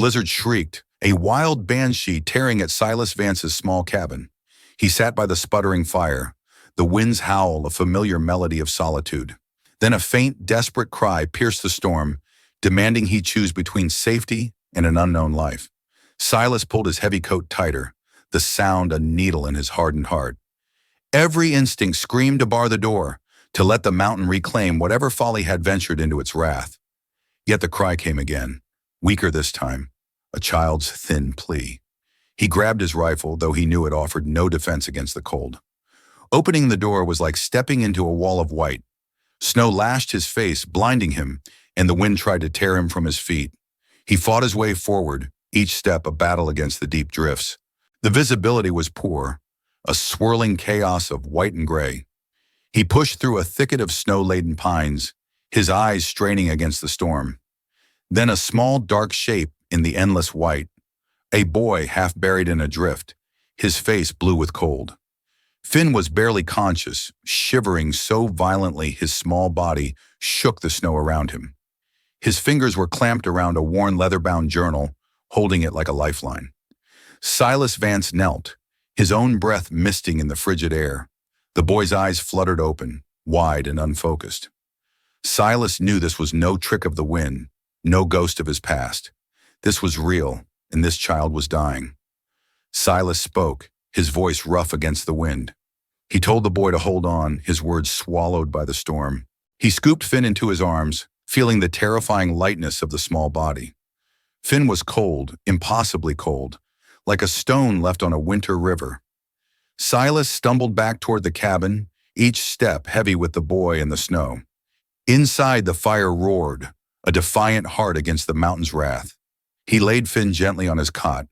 blizzard shrieked, a wild banshee tearing at Silas Vance's small cabin. He sat by the sputtering fire, the wind's howl a familiar melody of solitude. Then a faint, desperate cry pierced the storm, demanding he choose between safety and an unknown life. Silas pulled his heavy coat tighter, the sound a needle in his hardened heart. Every instinct screamed to bar the door, to let the mountain reclaim whatever folly had ventured into its wrath. Yet the cry came again, weaker this time, a child's thin plea. He grabbed his rifle, though he knew it offered no defense against the cold. Opening the door was like stepping into a wall of white. Snow lashed his face, blinding him, and the wind tried to tear him from his feet. He fought his way forward, each step a battle against the deep drifts. The visibility was poor, a swirling chaos of white and gray. He pushed through a thicket of snow-laden pines, his eyes straining against the storm. Then a small, dark shape in the endless white, a boy half buried in a drift, his face blue with cold. Finn was barely conscious, shivering so violently his small body shook the snow around him. His fingers were clamped around a worn leather-bound journal, holding it like a lifeline. Silas Vance knelt, his own breath misting in the frigid air. The boy's eyes fluttered open, wide and unfocused. Silas knew this was no trick of the wind, no ghost of his past. This was real, and this child was dying. Silas spoke, his voice rough against the wind. He told the boy to hold on, his words swallowed by the storm. He scooped Finn into his arms, feeling the terrifying lightness of the small body. Finn was cold, impossibly cold, like a stone left on a winter river. Silas stumbled back toward the cabin, each step heavy with the boy and the snow. Inside, the fire roared, a defiant heart against the mountain's wrath. He laid Finn gently on his cot,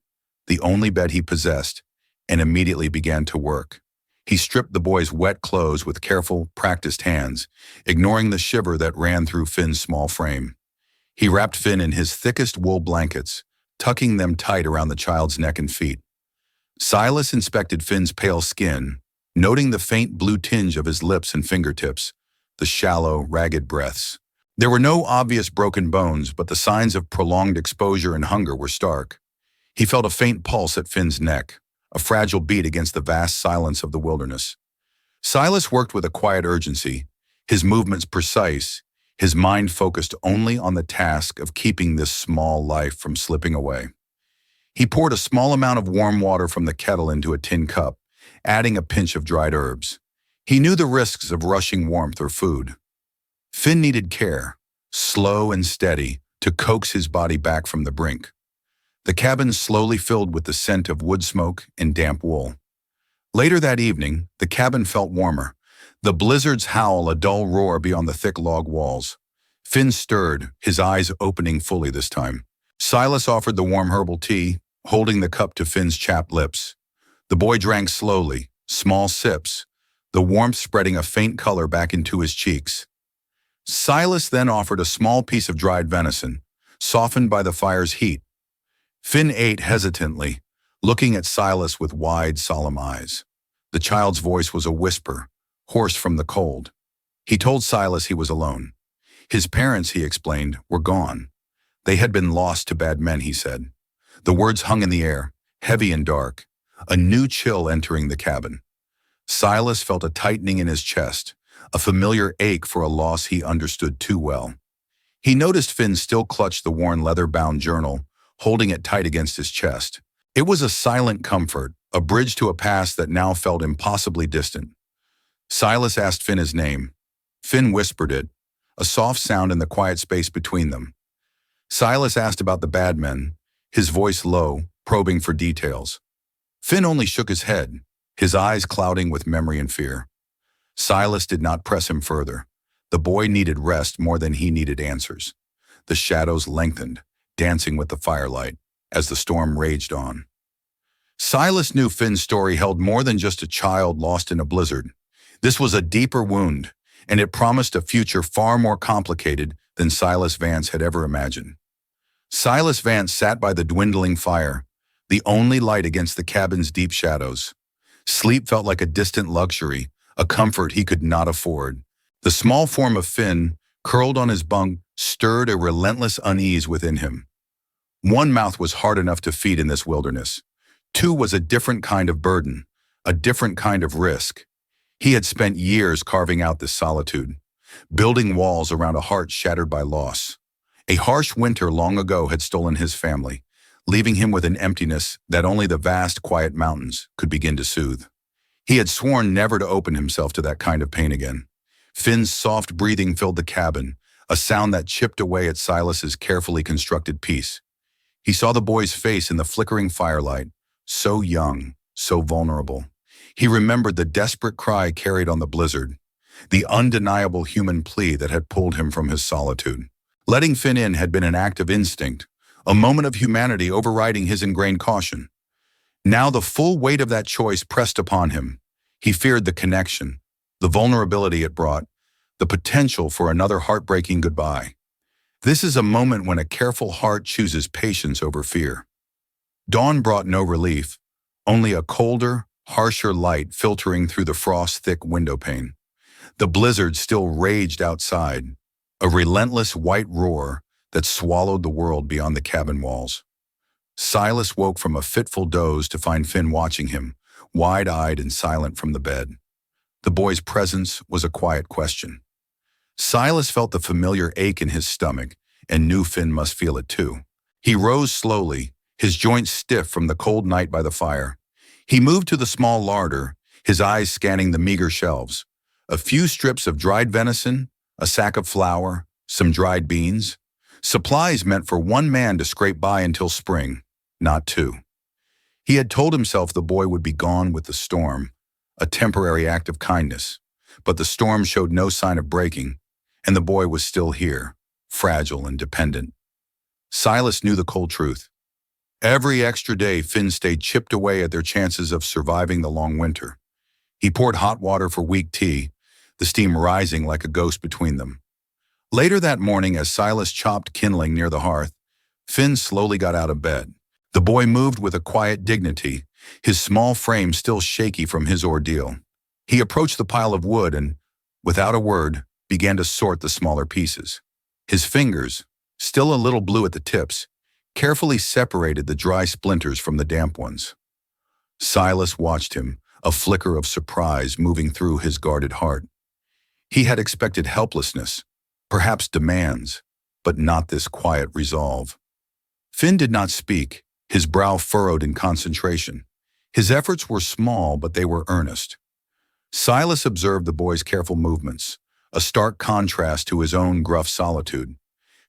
the only bed he possessed, and immediately began to work. He stripped the boy's wet clothes with careful, practiced hands, ignoring the shiver that ran through Finn's small frame. He wrapped Finn in his thickest wool blankets, tucking them tight around the child's neck and feet. Silas inspected Finn's pale skin, noting the faint blue tinge of his lips and fingertips, the shallow, ragged breaths. There were no obvious broken bones, but the signs of prolonged exposure and hunger were stark. He felt a faint pulse at Finn's neck, a fragile beat against the vast silence of the wilderness. Silas worked with a quiet urgency, his movements precise, his mind focused only on the task of keeping this small life from slipping away. He poured a small amount of warm water from the kettle into a tin cup, adding a pinch of dried herbs. He knew the risks of rushing warmth or food. Finn needed care, slow and steady, to coax his body back from the brink. The cabin slowly filled with the scent of wood smoke and damp wool. Later that evening, the cabin felt warmer, the blizzard's howl a dull roar beyond the thick log walls. Finn stirred, his eyes opening fully this time. Silas offered the warm herbal tea, holding the cup to Finn's chapped lips. The boy drank slowly, small sips, the warmth spreading a faint color back into his cheeks. Silas then offered a small piece of dried venison, softened by the fire's heat. Finn ate hesitantly, looking at Silas with wide, solemn eyes. The child's voice was a whisper, hoarse from the cold. He told Silas he was alone. His parents, he explained, were gone. They had been lost to bad men, he said. The words hung in the air, heavy and dark, a new chill entering the cabin. Silas felt a tightening in his chest, a familiar ache for a loss he understood too well. He noticed Finn still clutched the worn leather-bound journal, holding it tight against his chest. It was a silent comfort, a bridge to a past that now felt impossibly distant. Silas asked Finn his name. Finn whispered it, a soft sound in the quiet space between them. Silas asked about the bad men, his voice low, probing for details. Finn only shook his head, his eyes clouding with memory and fear. Silas did not press him further. The boy needed rest more than he needed answers. The shadows lengthened, dancing with the firelight, as the storm raged on. Silas knew Finn's story held more than just a child lost in a blizzard. This was a deeper wound, and it promised a future far more complicated than Silas Vance had ever imagined. Silas Vance sat by the dwindling fire, the only light against the cabin's deep shadows. Sleep felt like a distant luxury, a comfort he could not afford. The small form of Finn, curled on his bunk, stirred a relentless unease within him. One mouth was hard enough to feed in this wilderness. Two was a different kind of burden, a different kind of risk. He had spent years carving out this solitude, building walls around a heart shattered by loss. A harsh winter long ago had stolen his family, leaving him with an emptiness that only the vast, quiet mountains could begin to soothe. He had sworn never to open himself to that kind of pain again. Finn's soft breathing filled the cabin, a sound that chipped away at Silas's carefully constructed peace. He saw the boy's face in the flickering firelight, so young, so vulnerable. He remembered the desperate cry carried on the blizzard, the undeniable human plea that had pulled him from his solitude. Letting Finn in had been an act of instinct, a moment of humanity overriding his ingrained caution. Now the full weight of that choice pressed upon him. He feared the connection, the vulnerability it brought, the potential for another heartbreaking goodbye. This is a moment when a careful heart chooses patience over fear. Dawn brought no relief, only a colder, harsher light filtering through the frost-thick window pane. The blizzard still raged outside, a relentless white roar that swallowed the world beyond the cabin walls. Silas woke from a fitful doze to find Finn watching him, wide-eyed and silent from the bed. The boy's presence was a quiet question. Silas felt the familiar ache in his stomach and knew Finn must feel it too. He rose slowly, his joints stiff from the cold night by the fire. He moved to the small larder, his eyes scanning the meager shelves. A few strips of dried venison, a sack of flour, some dried beans. Supplies meant for one man to scrape by until spring, not two. He had told himself the boy would be gone with the storm, a temporary act of kindness. But the storm showed no sign of breaking, and the boy was still here, fragile and dependent. Silas knew the cold truth. Every extra day, Finn stayed chipped away at their chances of surviving the long winter. He poured hot water for weak tea, the steam rising like a ghost between them. Later that morning, as Silas chopped kindling near the hearth, Finn slowly got out of bed. The boy moved with a quiet dignity, his small frame still shaky from his ordeal. He approached the pile of wood and, without a word, began to sort the smaller pieces. His fingers, still a little blue at the tips, carefully separated the dry splinters from the damp ones. Silas watched him, a flicker of surprise moving through his guarded heart. He had expected helplessness, perhaps demands, but not this quiet resolve. Finn did not speak, his brow furrowed in concentration. His efforts were small, but they were earnest. Silas observed the boy's careful movements, a stark contrast to his own gruff solitude.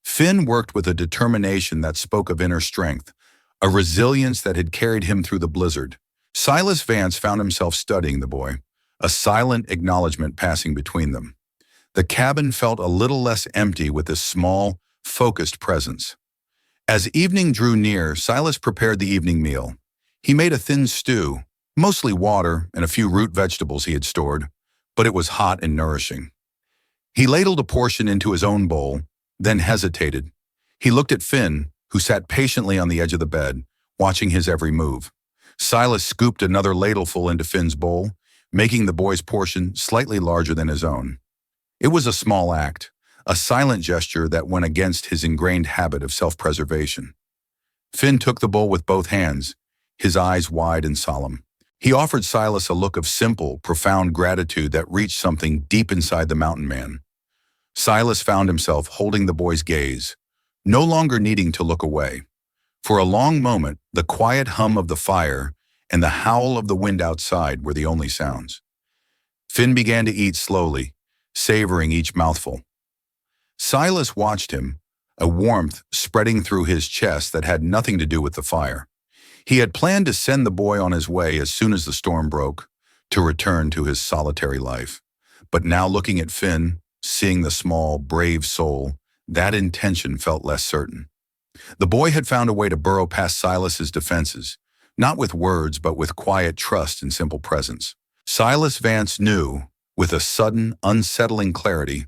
Finn worked with a determination that spoke of inner strength, a resilience that had carried him through the blizzard. Silas Vance found himself studying the boy, a silent acknowledgement passing between them. The cabin felt a little less empty with this small, focused presence. As evening drew near, Silas prepared the evening meal. He made a thin stew, mostly water and a few root vegetables he had stored, but it was hot and nourishing. He ladled a portion into his own bowl, then hesitated. He looked at Finn, who sat patiently on the edge of the bed, watching his every move. Silas scooped another ladleful into Finn's bowl, making the boy's portion slightly larger than his own. It was a small act, a silent gesture that went against his ingrained habit of self-preservation. Finn took the bowl with both hands, his eyes wide and solemn. He offered Silas a look of simple, profound gratitude that reached something deep inside the mountain man. Silas found himself holding the boy's gaze, no longer needing to look away. For a long moment, the quiet hum of the fire and the howl of the wind outside were the only sounds. Finn began to eat slowly, savoring each mouthful. Silas watched him, a warmth spreading through his chest that had nothing to do with the fire. He had planned to send the boy on his way as soon as the storm broke, to return to his solitary life. But now looking at Finn, seeing the small, brave soul, that intention felt less certain. The boy had found a way to burrow past Silas's defenses, not with words but with quiet trust and simple presence. Silas Vance knew, with a sudden, unsettling clarity,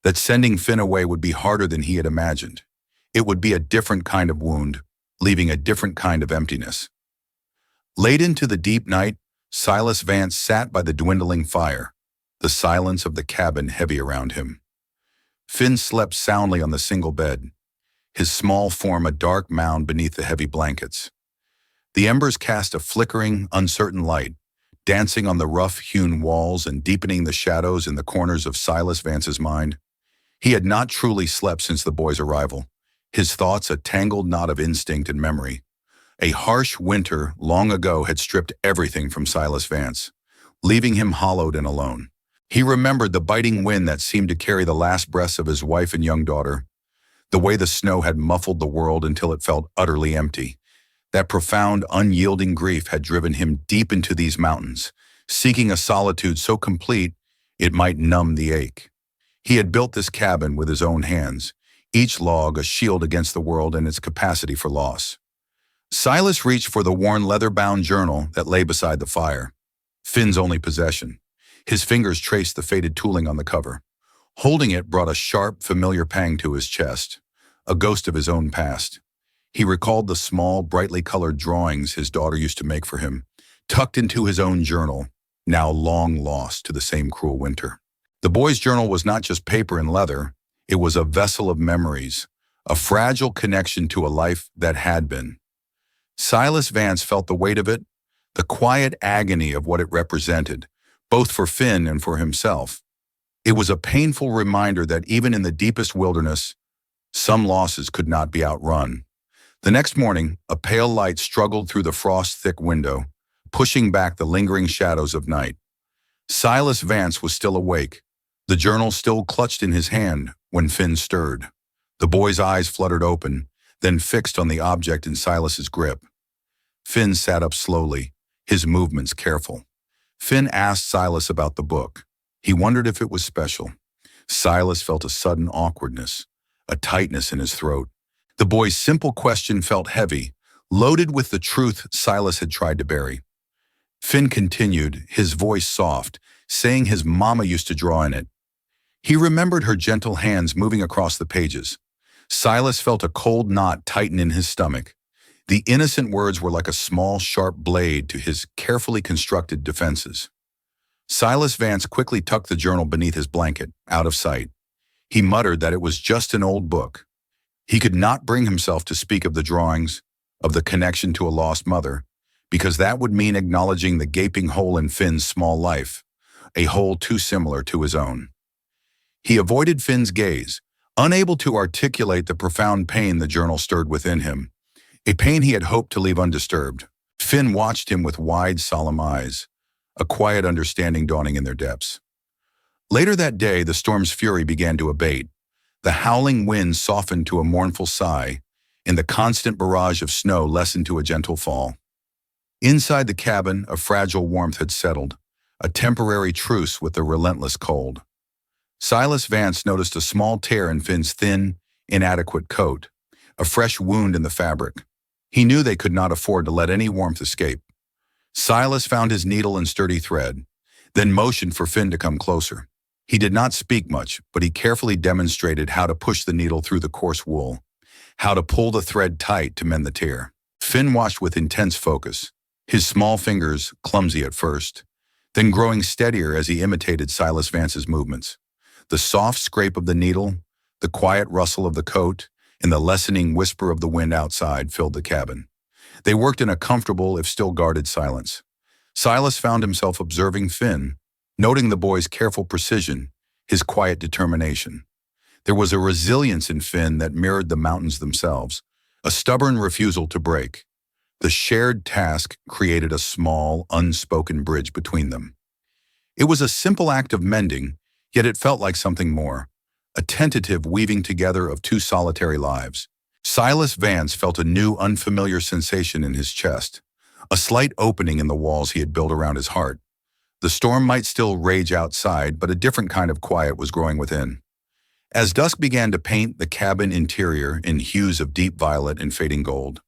that sending Finn away would be harder than he had imagined. It would be a different kind of wound, leaving a different kind of emptiness. Late into the deep night, Silas Vance sat by the dwindling fire, the silence of the cabin heavy around him. Finn slept soundly on the single bed. his small form a dark mound beneath the heavy blankets. The embers cast a flickering, uncertain light, dancing on the rough-hewn walls and deepening the shadows in the corners of Silas Vance's mind. He had not truly slept since the boy's arrival, his thoughts a tangled knot of instinct and memory. A harsh winter long ago had stripped everything from Silas Vance, leaving him hollowed and alone. He remembered the biting wind that seemed to carry the last breaths of his wife and young daughter, the way the snow had muffled the world until it felt utterly empty. That profound, unyielding grief had driven him deep into these mountains, seeking a solitude so complete it might numb the ache. He had built this cabin with his own hands, each log a shield against the world and its capacity for loss. Silas reached for the worn leather-bound journal that lay beside the fire, Finn's only possession. His fingers traced the faded tooling on the cover. Holding it brought a sharp, familiar pang to his chest, a ghost of his own past. He recalled the small, brightly colored drawings his daughter used to make for him, tucked into his own journal, now long lost to the same cruel winter. The boy's journal was not just paper and leather, it was a vessel of memories, a fragile connection to a life that had been. Silas Vance felt the weight of it, the quiet agony of what it represented, both for Finn and for himself. It was a painful reminder that even in the deepest wilderness, some losses could not be outrun. The next morning, a pale light struggled through the frost-thick window, pushing back the lingering shadows of night. Silas Vance was still awake, the journal still clutched in his hand when Finn stirred. The boy's eyes fluttered open, then fixed on the object in Silas's grip. Finn sat up slowly, his movements careful. Finn asked Silas about the book. He wondered if it was special. Silas felt a sudden awkwardness, a tightness in his throat. The boy's simple question felt heavy, loaded with the truth Silas had tried to bury. Finn continued, his voice soft, saying his mama used to draw in it. He remembered her gentle hands moving across the pages. Silas felt a cold knot tighten in his stomach. The innocent words were like a small, sharp blade to his carefully constructed defenses. Silas Vance quickly tucked the journal beneath his blanket, out of sight. He muttered that it was just an old book. He could not bring himself to speak of the drawings, of the connection to a lost mother, because that would mean acknowledging the gaping hole in Finn's small life, a hole too similar to his own. He avoided Finn's gaze, unable to articulate the profound pain the journal stirred within him, a pain he had hoped to leave undisturbed. Finn watched him with wide, solemn eyes, a quiet understanding dawning in their depths. Later that day, the storm's fury began to abate. The howling wind softened to a mournful sigh, and the constant barrage of snow lessened to a gentle fall. Inside the cabin, a fragile warmth had settled, a temporary truce with the relentless cold. Silas Vance noticed a small tear in Finn's thin, inadequate coat, a fresh wound in the fabric. He knew they could not afford to let any warmth escape. Silas found his needle and sturdy thread, then motioned for Finn to come closer. He did not speak much, but he carefully demonstrated how to push the needle through the coarse wool, how to pull the thread tight to mend the tear. Finn watched with intense focus, his small fingers clumsy at first, then growing steadier as he imitated Silas Vance's movements. The soft scrape of the needle, the quiet rustle of the coat, and the lessening whisper of the wind outside filled the cabin. They worked in a comfortable, if still guarded, silence. Silas found himself observing Finn, noting the boy's careful precision, his quiet determination. There was a resilience in Finn that mirrored the mountains themselves, a stubborn refusal to break. The shared task created a small, unspoken bridge between them. It was a simple act of mending, yet it felt like something more, a tentative weaving together of two solitary lives. Silas Vance felt a new, unfamiliar sensation in his chest, a slight opening in the walls he had built around his heart. The storm might still rage outside, but a different kind of quiet was growing within. As dusk began to paint the cabin interior in hues of deep violet and fading gold,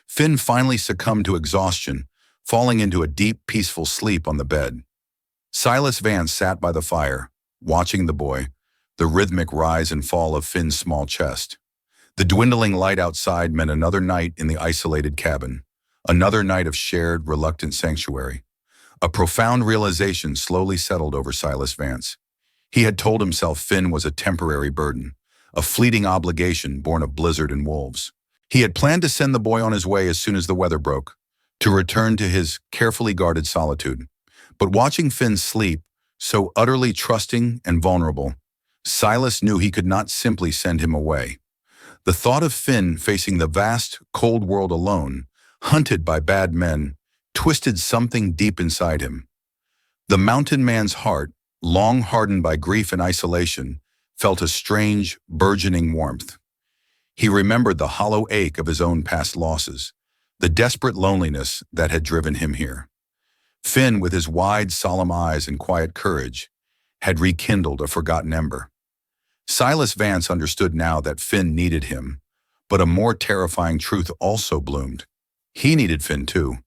Finn finally succumbed to exhaustion, falling into a deep, peaceful sleep on the bed. Silas Vance sat by the fire, watching the boy, the rhythmic rise and fall of Finn's small chest. The dwindling light outside meant another night in the isolated cabin, another night of shared, reluctant sanctuary. A profound realization slowly settled over Silas Vance. He had told himself Finn was a temporary burden, a fleeting obligation born of blizzard and wolves. He had planned to send the boy on his way as soon as the weather broke, to return to his carefully guarded solitude. But watching Finn sleep, so utterly trusting and vulnerable, Silas knew he could not simply send him away. The thought of Finn facing the vast, cold world alone, hunted by bad men, twisted something deep inside him. The mountain man's heart, long hardened by grief and isolation, felt a strange, burgeoning warmth. He remembered the hollow ache of his own past losses, the desperate loneliness that had driven him here. Finn, with his wide, solemn eyes and quiet courage, had rekindled a forgotten ember. Silas Vance understood now that Finn needed him, but a more terrifying truth also bloomed. He needed Finn too.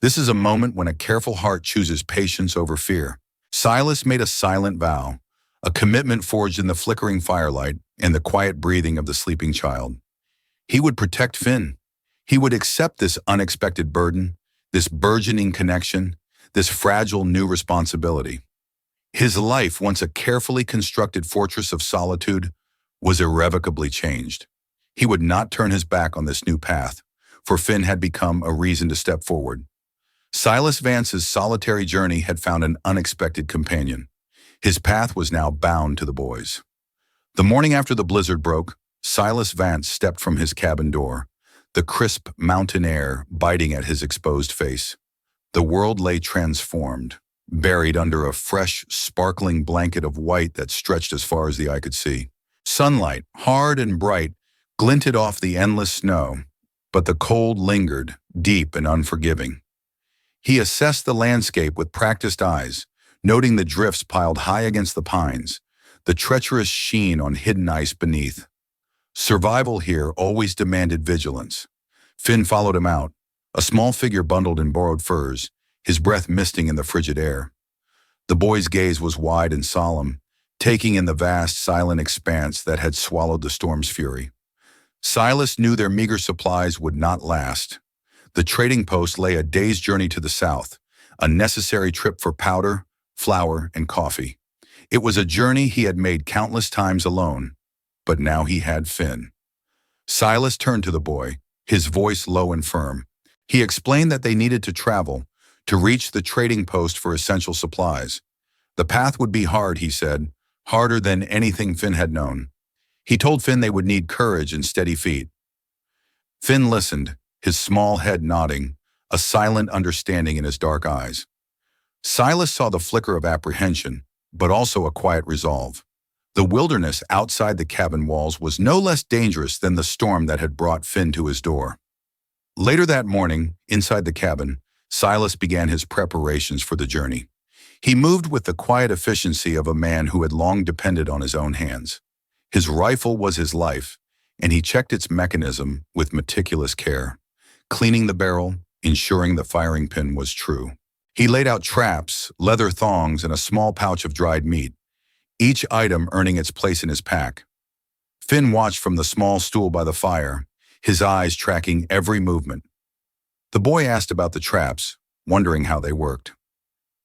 This is a moment when a careful heart chooses patience over fear. Silas made a silent vow, a commitment forged in the flickering firelight and the quiet breathing of the sleeping child. He would protect Finn. He would accept this unexpected burden, this burgeoning connection, this fragile new responsibility. His life, once a carefully constructed fortress of solitude, was irrevocably changed. He would not turn his back on this new path, for Finn had become a reason to step forward. Silas Vance's solitary journey had found an unexpected companion. His path was now bound to the boys. The morning after the blizzard broke, Silas Vance stepped from his cabin door, the crisp mountain air biting at his exposed face. The world lay transformed, buried under a fresh, sparkling blanket of white that stretched as far as the eye could see. Sunlight, hard and bright, glinted off the endless snow, but the cold lingered, deep and unforgiving. He assessed the landscape with practiced eyes, noting the drifts piled high against the pines, the treacherous sheen on hidden ice beneath. Survival here always demanded vigilance. Finn followed him out, a small figure bundled in borrowed furs, his breath misting in the frigid air. The boy's gaze was wide and solemn, taking in the vast, silent expanse that had swallowed the storm's fury. Silas knew their meager supplies would not last. The trading post lay a day's journey to the south, a necessary trip for powder, flour, and coffee. It was a journey he had made countless times alone, but now he had Finn. Silas turned to the boy, his voice low and firm. He explained that they needed to travel, to reach the trading post for essential supplies. The path would be hard, he said, harder than anything Finn had known. He told Finn they would need courage and steady feet. Finn listened, his small head nodding, a silent understanding in his dark eyes. Silas saw the flicker of apprehension, but also a quiet resolve. The wilderness outside the cabin walls was no less dangerous than the storm that had brought Finn to his door. Later that morning, inside the cabin, Silas began his preparations for the journey. He moved with the quiet efficiency of a man who had long depended on his own hands. His rifle was his life, and he checked its mechanism with meticulous care, cleaning the barrel, ensuring the firing pin was true. He laid out traps, leather thongs, and a small pouch of dried meat, each item earning its place in his pack. Finn watched from the small stool by the fire, his eyes tracking every movement. The boy asked about the traps, wondering how they worked.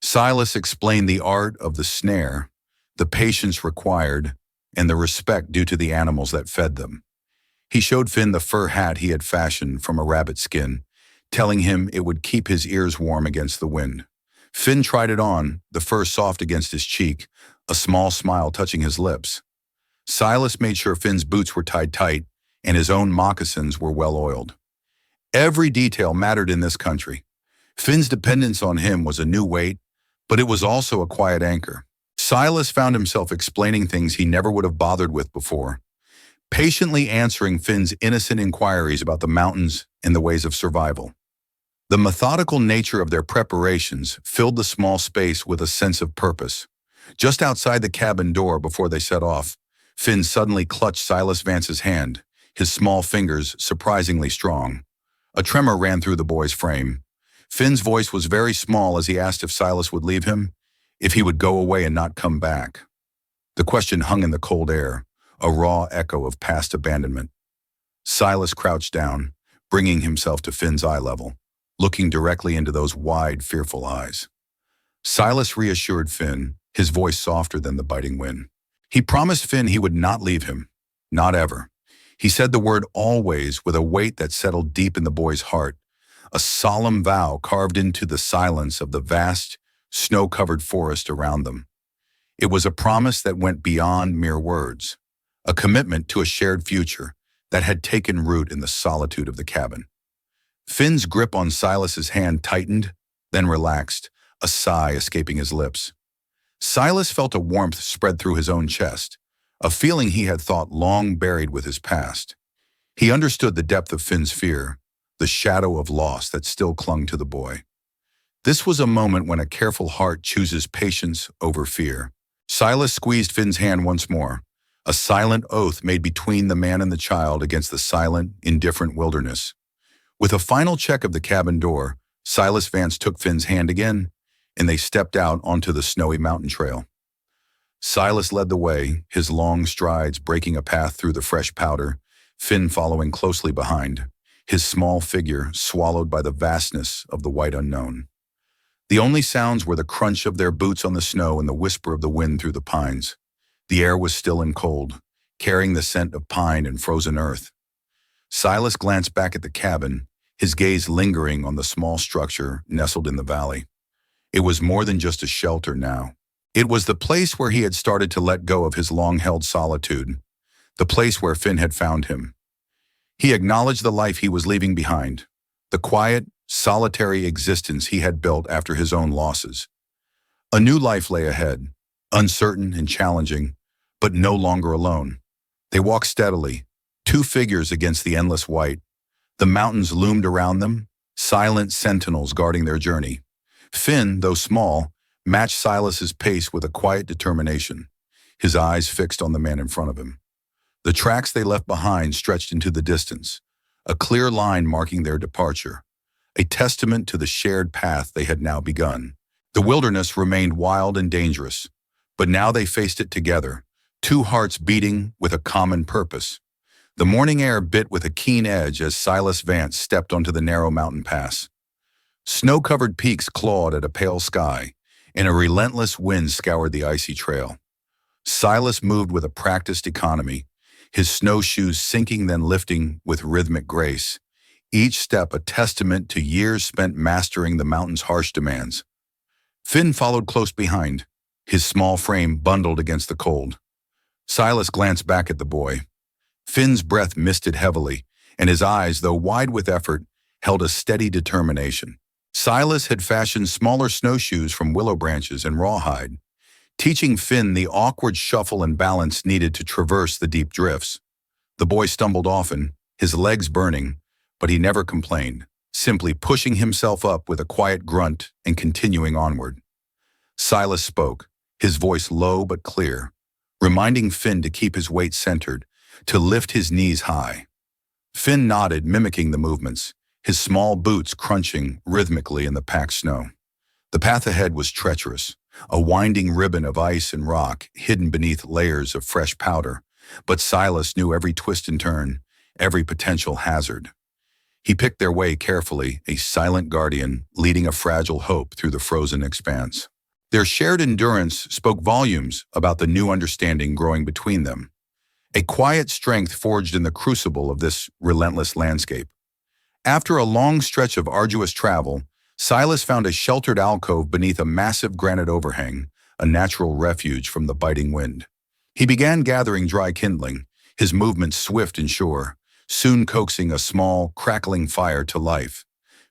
Silas explained the art of the snare, the patience required, and the respect due to the animals that fed them. He showed Finn the fur hat he had fashioned from a rabbit skin, telling him it would keep his ears warm against the wind. Finn tried it on, the fur soft against his cheek, a small smile touching his lips. Silas made sure Finn's boots were tied tight, and his own moccasins were well oiled. Every detail mattered in this country. Finn's dependence on him was a new weight, but it was also a quiet anchor. Silas found himself explaining things he never would have bothered with before, patiently answering Finn's innocent inquiries about the mountains and the ways of survival. The methodical nature of their preparations filled the small space with a sense of purpose. Just outside the cabin door before they set off, Finn suddenly clutched Silas Vance's hand, his small fingers surprisingly strong. A tremor ran through the boy's frame. Finn's voice was very small as he asked if Silas would leave him, if he would go away and not come back. The question hung in the cold air, a raw echo of past abandonment. Silas crouched down, bringing himself to Finn's eye level, looking directly into those wide, fearful eyes. Silas reassured Finn, his voice softer than the biting wind. He promised Finn he would not leave him. not ever. He said the word always with a weight that settled deep in the boy's heart, a solemn vow carved into the silence of the vast, snow-covered forest around them. It was a promise that went beyond mere words, a commitment to a shared future that had taken root in the solitude of the cabin. Finn's grip on Silas's hand tightened, then relaxed, a sigh escaping his lips. Silas felt a warmth spread through his own chest, a feeling he had thought long buried with his past. He understood the depth of Finn's fear, the shadow of loss that still clung to the boy. This was a moment when a careful heart chooses patience over fear. Silas squeezed Finn's hand once more, a silent oath made between the man and the child against the silent, indifferent wilderness. With a final check of the cabin door, Silas Vance took Finn's hand again, and they stepped out onto the snowy mountain trail. Silas led the way, his long strides breaking a path through the fresh powder, Finn following closely behind, his small figure swallowed by the vastness of the white unknown. The only sounds were the crunch of their boots on the snow and the whisper of the wind through the pines. The air was still and cold, carrying the scent of pine and frozen earth. Silas glanced back at the cabin, his gaze lingering on the small structure nestled in the valley. It was more than just a shelter now. It was the place where he had started to let go of his long-held solitude, the place where Finn had found him. He acknowledged the life he was leaving behind, the quiet, solitary existence he had built after his own losses. A new life lay ahead, uncertain and challenging, but no longer alone. They walked steadily, two figures against the endless white. The mountains loomed around them, silent sentinels guarding their journey. Finn, though small, matched Silas's pace with a quiet determination, his eyes fixed on the man in front of him. The tracks they left behind stretched into the distance, a clear line marking their departure, a testament to the shared path they had now begun. The wilderness remained wild and dangerous, but now they faced it together, two hearts beating with a common purpose. The morning air bit with a keen edge as Silas Vance stepped onto the narrow mountain pass. Snow-covered peaks clawed at a pale sky, and a relentless wind scoured the icy trail. Silas moved with a practiced economy, his snowshoes sinking then lifting with rhythmic grace, each step a testament to years spent mastering the mountain's harsh demands. Finn followed close behind, his small frame bundled against the cold. Silas glanced back at the boy. Finn's breath misted heavily, and his eyes, though wide with effort, held a steady determination. Silas had fashioned smaller snowshoes from willow branches and rawhide, teaching Finn the awkward shuffle and balance needed to traverse the deep drifts. The boy stumbled often, his legs burning, but he never complained, simply pushing himself up with a quiet grunt and continuing onward. Silas spoke, his voice low but clear, reminding Finn to keep his weight centered, to lift his knees high. Finn nodded, mimicking the movements, his small boots crunching rhythmically in the packed snow. The path ahead was treacherous, a winding ribbon of ice and rock hidden beneath layers of fresh powder, but Silas knew every twist and turn, every potential hazard. He picked their way carefully, a silent guardian leading a fragile hope through the frozen expanse. Their shared endurance spoke volumes about the new understanding growing between them, a quiet strength forged in the crucible of this relentless landscape. After a long stretch of arduous travel, Silas found a sheltered alcove beneath a massive granite overhang, a natural refuge from the biting wind. He began gathering dry kindling, his movements swift and sure, soon coaxing a small, crackling fire to life.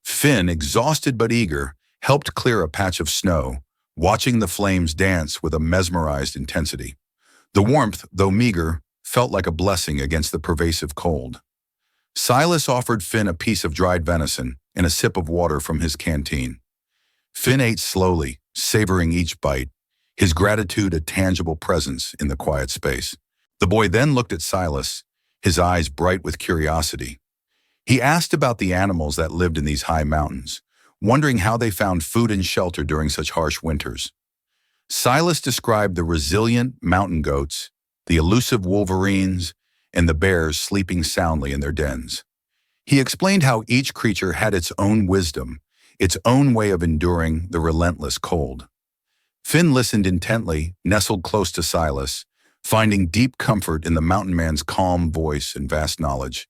Finn, exhausted but eager, helped clear a patch of snow, watching the flames dance with a mesmerized intensity. The warmth, though meager, felt like a blessing against the pervasive cold. Silas offered Finn a piece of dried venison and a sip of water from his canteen. Finn ate slowly, savoring each bite, his gratitude a tangible presence in the quiet space. The boy then looked at Silas, his eyes bright with curiosity. He asked about the animals that lived in these high mountains, wondering how they found food and shelter during such harsh winters. Silas described the resilient mountain goats, the elusive wolverines, and the bears sleeping soundly in their dens. He explained how each creature had its own wisdom, its own way of enduring the relentless cold. Finn listened intently, nestled close to Silas, finding deep comfort in the mountain man's calm voice and vast knowledge.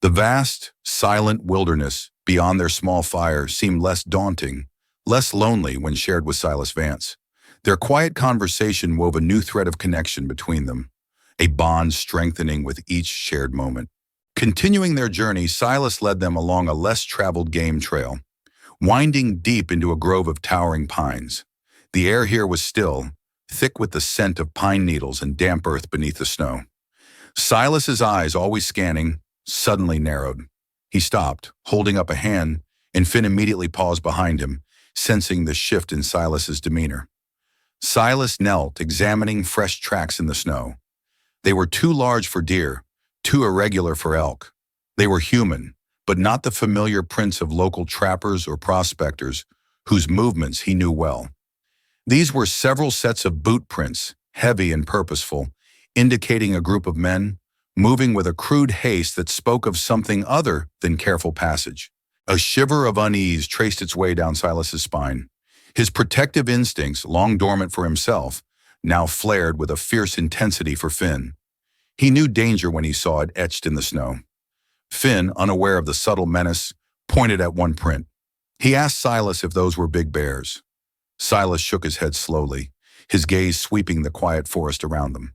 The vast, silent wilderness beyond their small fire seemed less daunting, less lonely when shared with Silas Vance. Their quiet conversation wove a new thread of connection between them, a bond strengthening with each shared moment. Continuing their journey, Silas led them along a less traveled game trail, winding deep into a grove of towering pines. The air here was still, thick with the scent of pine needles and damp earth beneath the snow. Silas's eyes, always scanning, suddenly narrowed. He stopped, holding up a hand, and Finn immediately paused behind him, sensing the shift in Silas's demeanor. Silas knelt, examining fresh tracks in the snow. They were too large for deer, too irregular for elk. They were human, but not the familiar prints of local trappers or prospectors whose movements he knew well. These were several sets of boot prints, heavy and purposeful, indicating a group of men, moving with a crude haste that spoke of something other than careful passage. A shiver of unease traced its way down Silas's spine. His protective instincts, long dormant for himself, now flared with a fierce intensity for Finn. He knew danger when he saw it etched in the snow. Finn, unaware of the subtle menace, pointed at one print. He asked Silas if those were big bears. Silas shook his head slowly, his gaze sweeping the quiet forest around them.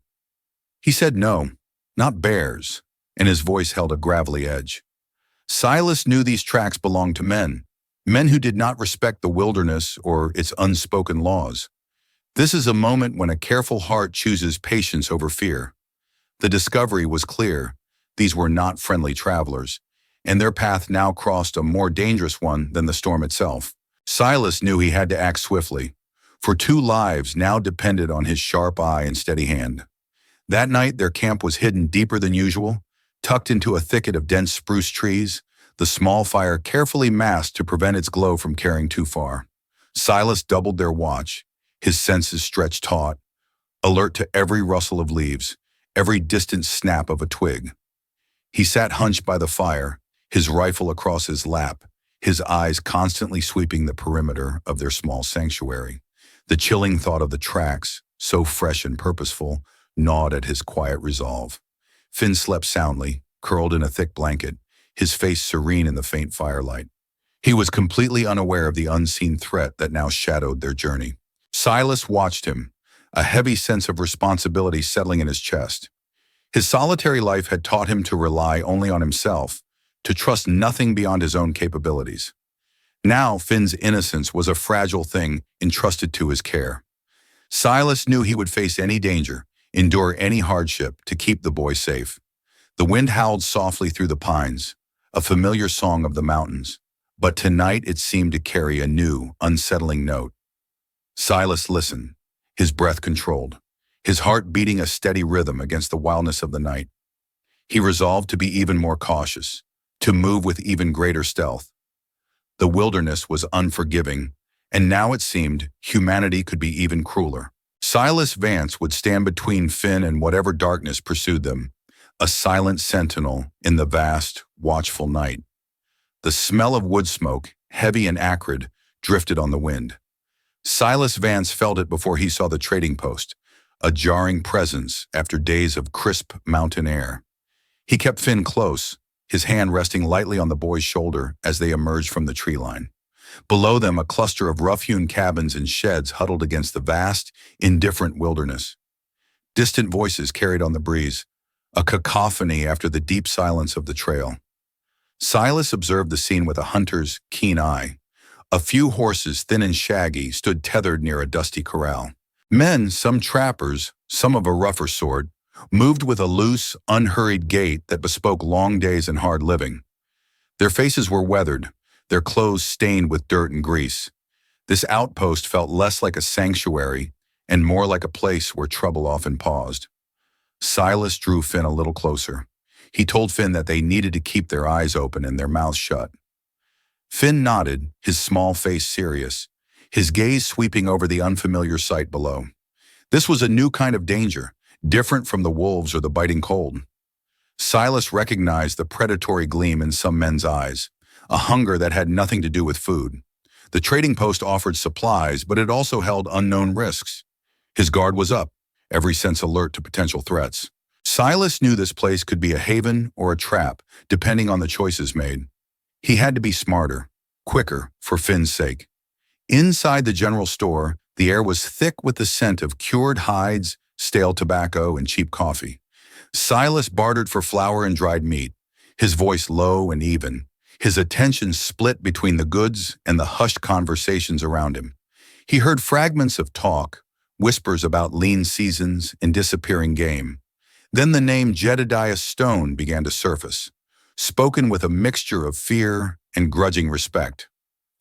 He said no, not bears, and his voice held a gravelly edge. Silas knew these tracks belonged to men, men who did not respect the wilderness or its unspoken laws. This is a moment when a careful heart chooses patience over fear. The discovery was clear. These were not friendly travelers, and their path now crossed a more dangerous one than the storm itself. Silas knew he had to act swiftly, for 2 lives now depended on his sharp eye and steady hand. That night, their camp was hidden deeper than usual, tucked into a thicket of dense spruce trees, the small fire carefully masked to prevent its glow from carrying too far. Silas doubled their watch, his senses stretched taut, alert to every rustle of leaves, every distant snap of a twig. He sat hunched by the fire, his rifle across his lap, his eyes constantly sweeping the perimeter of their small sanctuary. The chilling thought of the tracks, so fresh and purposeful, gnawed at his quiet resolve. Finn slept soundly, curled in a thick blanket, his face serene in the faint firelight. He was completely unaware of the unseen threat that now shadowed their journey. Silas watched him, a heavy sense of responsibility settling in his chest. His solitary life had taught him to rely only on himself, to trust nothing beyond his own capabilities. Now Finn's innocence was a fragile thing entrusted to his care. Silas knew he would face any danger, endure any hardship to keep the boy safe. The wind howled softly through the pines, a familiar song of the mountains, but tonight it seemed to carry a new, unsettling note. Silas listened, his breath controlled, his heart beating a steady rhythm against the wildness of the night. He resolved to be even more cautious, to move with even greater stealth. The wilderness was unforgiving, and now it seemed humanity could be even crueler. Silas Vance would stand between Finn and whatever darkness pursued them, a silent sentinel in the vast, watchful night. The smell of wood smoke, heavy and acrid, drifted on the wind. Silas Vance felt it before he saw the trading post, a jarring presence after days of crisp mountain air. He kept Finn close, his hand resting lightly on the boy's shoulder as they emerged from the tree line. Below them, a cluster of rough-hewn cabins and sheds huddled against the vast, indifferent wilderness. Distant voices carried on the breeze, a cacophony after the deep silence of the trail. Silas observed the scene with a hunter's keen eye. A few horses, thin and shaggy, stood tethered near a dusty corral. Men, some trappers, some of a rougher sort, moved with a loose, unhurried gait that bespoke long days and hard living. Their faces were weathered, their clothes stained with dirt and grease. This outpost felt less like a sanctuary and more like a place where trouble often paused. Silas drew Finn a little closer. He told Finn that they needed to keep their eyes open and their mouths shut. Finn nodded, his small face serious, his gaze sweeping over the unfamiliar sight below. This was a new kind of danger, different from the wolves or the biting cold. Silas recognized the predatory gleam in some men's eyes, a hunger that had nothing to do with food. The trading post offered supplies, but it also held unknown risks. His guard was up, every sense alert to potential threats. Silas knew this place could be a haven or a trap, depending on the choices made. He had to be smarter, quicker, for Finn's sake. Inside the general store, the air was thick with the scent of cured hides, stale tobacco, and cheap coffee. Silas bartered for flour and dried meat, his voice low and even, his attention split between the goods and the hushed conversations around him. He heard fragments of talk, whispers about lean seasons and disappearing game. Then the name Jedediah Stone began to surface, spoken with a mixture of fear and grudging respect.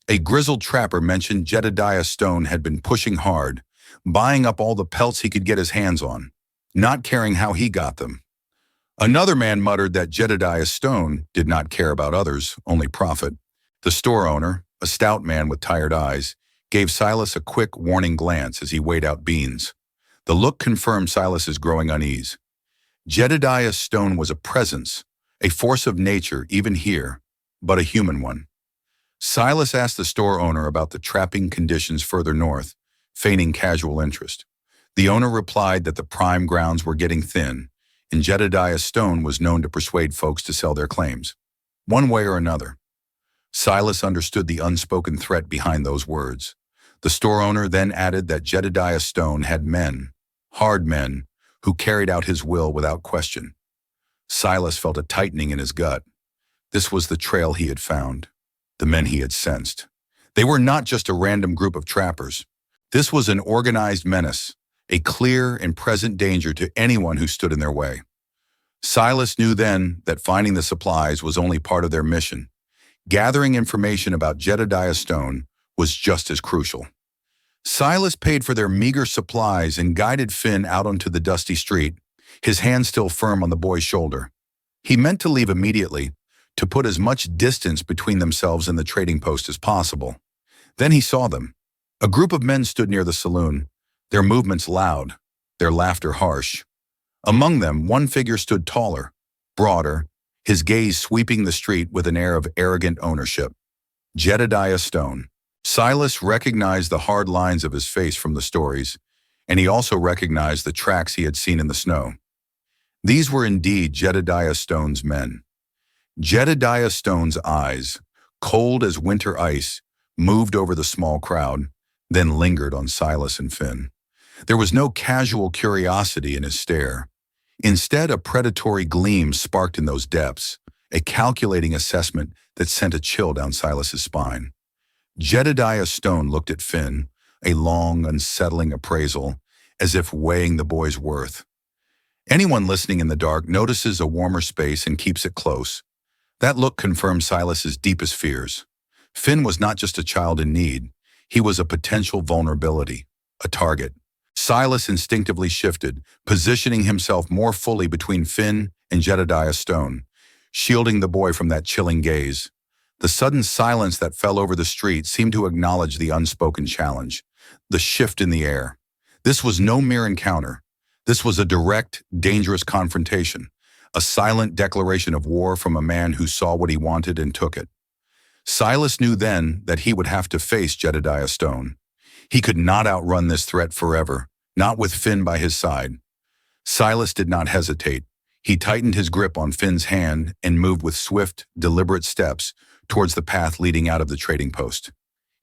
A grizzled trapper mentioned Jedediah Stone had been pushing hard, buying up all the pelts he could get his hands on, not caring how he got them. Another man muttered that Jedediah Stone did not care about others, only profit. The store owner, a stout man with tired eyes, gave Silas a quick, warning glance as he weighed out beans. The look confirmed Silas's growing unease. Jedediah Stone was a presence, a force of nature even here, but a human one. Silas asked the store owner about the trapping conditions further north, feigning casual interest. The owner replied that the prime grounds were getting thin, and Jedediah Stone was known to persuade folks to sell their claims, one way or another. Silas understood the unspoken threat behind those words. The store owner then added that Jedediah Stone had men, hard men, who carried out his will without question. Silas felt a tightening in his gut. This was the trail he had found, the men he had sensed. They were not just a random group of trappers. This was an organized menace, a clear and present danger to anyone who stood in their way. Silas knew then that finding the supplies was only part of their mission. Gathering information about Jedediah Stone was just as crucial. Silas paid for their meager supplies and guided Finn out onto the dusty street, his hand still firm on the boy's shoulder. He meant to leave immediately, to put as much distance between themselves and the trading post as possible. Then he saw them. A group of men stood near the saloon, their movements loud, their laughter harsh. Among them, one figure stood taller, broader, his gaze sweeping the street with an air of arrogant ownership. Jedediah Stone. Silas recognized the hard lines of his face from the stories, and he also recognized the tracks he had seen in the snow. These were indeed Jedediah Stone's men. Jedediah Stone's eyes, cold as winter ice, moved over the small crowd, then lingered on Silas and Finn. There was no casual curiosity in his stare. Instead, a predatory gleam sparked in those depths, a calculating assessment that sent a chill down Silas's spine. Jedediah Stone looked at Finn, a long, unsettling appraisal, as if weighing the boy's worth. Anyone listening in the dark notices a warmer space and keeps it close. That look confirmed Silas's deepest fears. Finn was not just a child in need. He was a potential vulnerability, a target. Silas instinctively shifted, positioning himself more fully between Finn and Jedediah Stone, shielding the boy from that chilling gaze. The sudden silence that fell over the street seemed to acknowledge the unspoken challenge, the shift in the air. This was no mere encounter. This was a direct, dangerous confrontation, a silent declaration of war from a man who saw what he wanted and took it. Silas knew then that he would have to face Jedediah Stone. He could not outrun this threat forever, not with Finn by his side. Silas did not hesitate. He tightened his grip on Finn's hand and moved with swift, deliberate steps towards the path leading out of the trading post.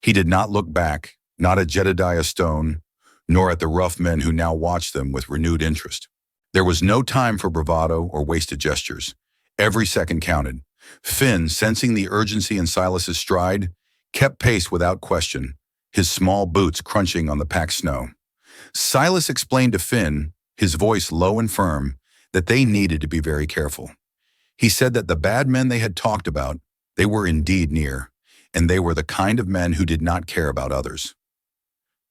He did not look back, not at Jedediah Stone, nor at the rough men who now watched them with renewed interest. There was no time for bravado or wasted gestures. Every second counted. Finn, sensing the urgency in Silas's stride, kept pace without question, his small boots crunching on the packed snow. Silas explained to Finn, his voice low and firm, that they needed to be very careful. He said that the bad men they had talked about, they were indeed near, and they were the kind of men who did not care about others.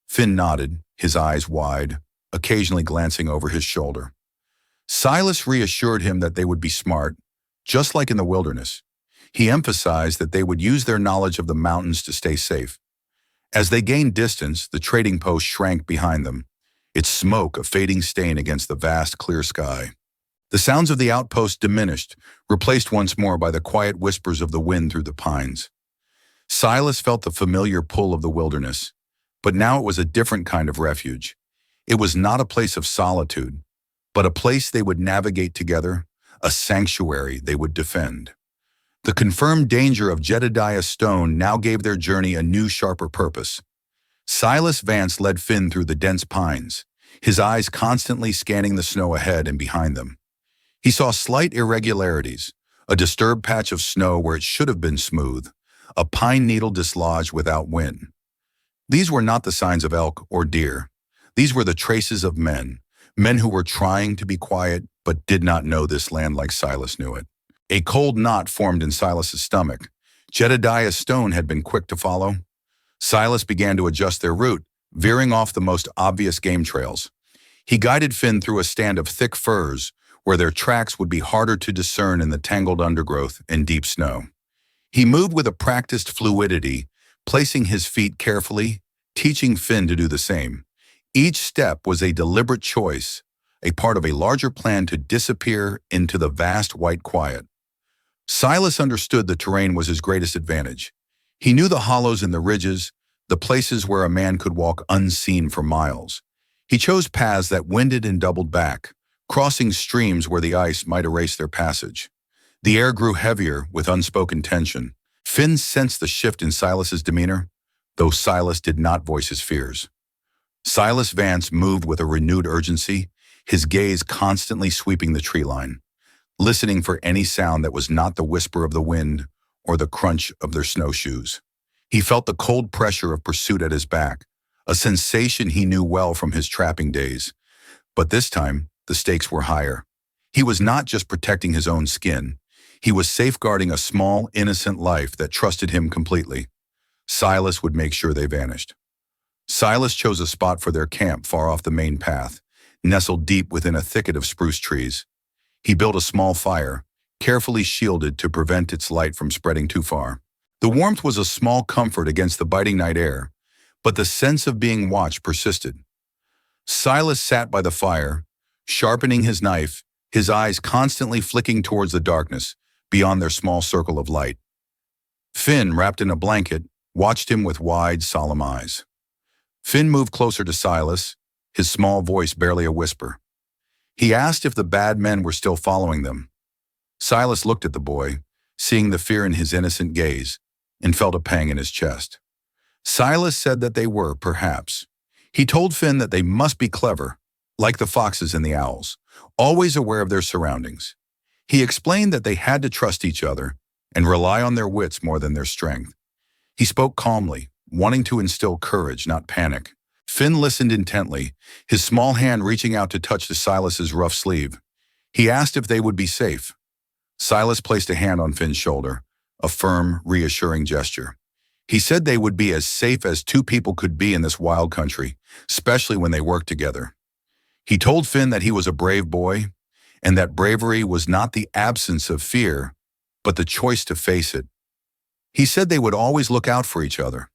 Finn nodded, his eyes wide, occasionally glancing over his shoulder. Silas reassured him that they would be smart, just like in the wilderness. He emphasized that they would use their knowledge of the mountains to stay safe. As they gained distance, the trading post shrank behind them, its smoke a fading stain against the vast, clear sky. The sounds of the outpost diminished, replaced once more by the quiet whispers of the wind through the pines. Silas felt the familiar pull of the wilderness, but now it was a different kind of refuge. It was not a place of solitude, but a place they would navigate together, a sanctuary they would defend. The confirmed danger of Jedediah Stone now gave their journey a new, sharper purpose. Silas Vance led Finn through the dense pines, his eyes constantly scanning the snow ahead and behind them. He saw slight irregularities, a disturbed patch of snow where it should have been smooth, a pine needle dislodged without wind. These were not the signs of elk or deer. These were the traces of men who were trying to be quiet but did not know this land like Silas knew it. A cold knot formed in Silas's stomach. Jedediah Stone had been quick to follow. Silas began to adjust their route, veering off the most obvious game trails. He guided Finn through a stand of thick firs, where their tracks would be harder to discern in the tangled undergrowth and deep snow. He moved with a practiced fluidity, placing his feet carefully, teaching Finn to do the same. Each step was a deliberate choice, a part of a larger plan to disappear into the vast white quiet. Silas understood the terrain was his greatest advantage. He knew the hollows and the ridges, the places where a man could walk unseen for miles. He chose paths that winded and doubled back, crossing streams where the ice might erase their passage. The air grew heavier with unspoken tension. Finn sensed the shift in Silas's demeanor, though Silas did not voice his fears. Silas Vance moved with a renewed urgency, his gaze constantly sweeping the tree line, listening for any sound that was not the whisper of the wind or the crunch of their snowshoes. He felt the cold pressure of pursuit at his back, a sensation he knew well from his trapping days. But this time, the stakes were higher. He was not just protecting his own skin. He was safeguarding a small, innocent life that trusted him completely. Silas would make sure they vanished. Silas chose a spot for their camp far off the main path, nestled deep within a thicket of spruce trees. He built a small fire, carefully shielded to prevent its light from spreading too far. The warmth was a small comfort against the biting night air, but the sense of being watched persisted. Silas sat by the fire, sharpening his knife, his eyes constantly flicking towards the darkness beyond their small circle of light. Finn, wrapped in a blanket, watched him with wide, solemn eyes. Finn moved closer to Silas, his small voice barely a whisper. He asked if the bad men were still following them. Silas looked at the boy, seeing the fear in his innocent gaze, and felt a pang in his chest. Silas said that they were, perhaps. He told Finn that they must be clever, like the foxes and the owls, always aware of their surroundings. He explained that they had to trust each other and rely on their wits more than their strength. He spoke calmly, wanting to instill courage, not panic. Finn listened intently, his small hand reaching out to touch Silas's rough sleeve. He asked if they would be safe. Silas placed a hand on Finn's shoulder, a firm, reassuring gesture. He said they would be as safe as two people could be in this wild country, especially when they worked together. He told Finn that he was a brave boy, and that bravery was not the absence of fear, but the choice to face it. He said they would always look out for each other.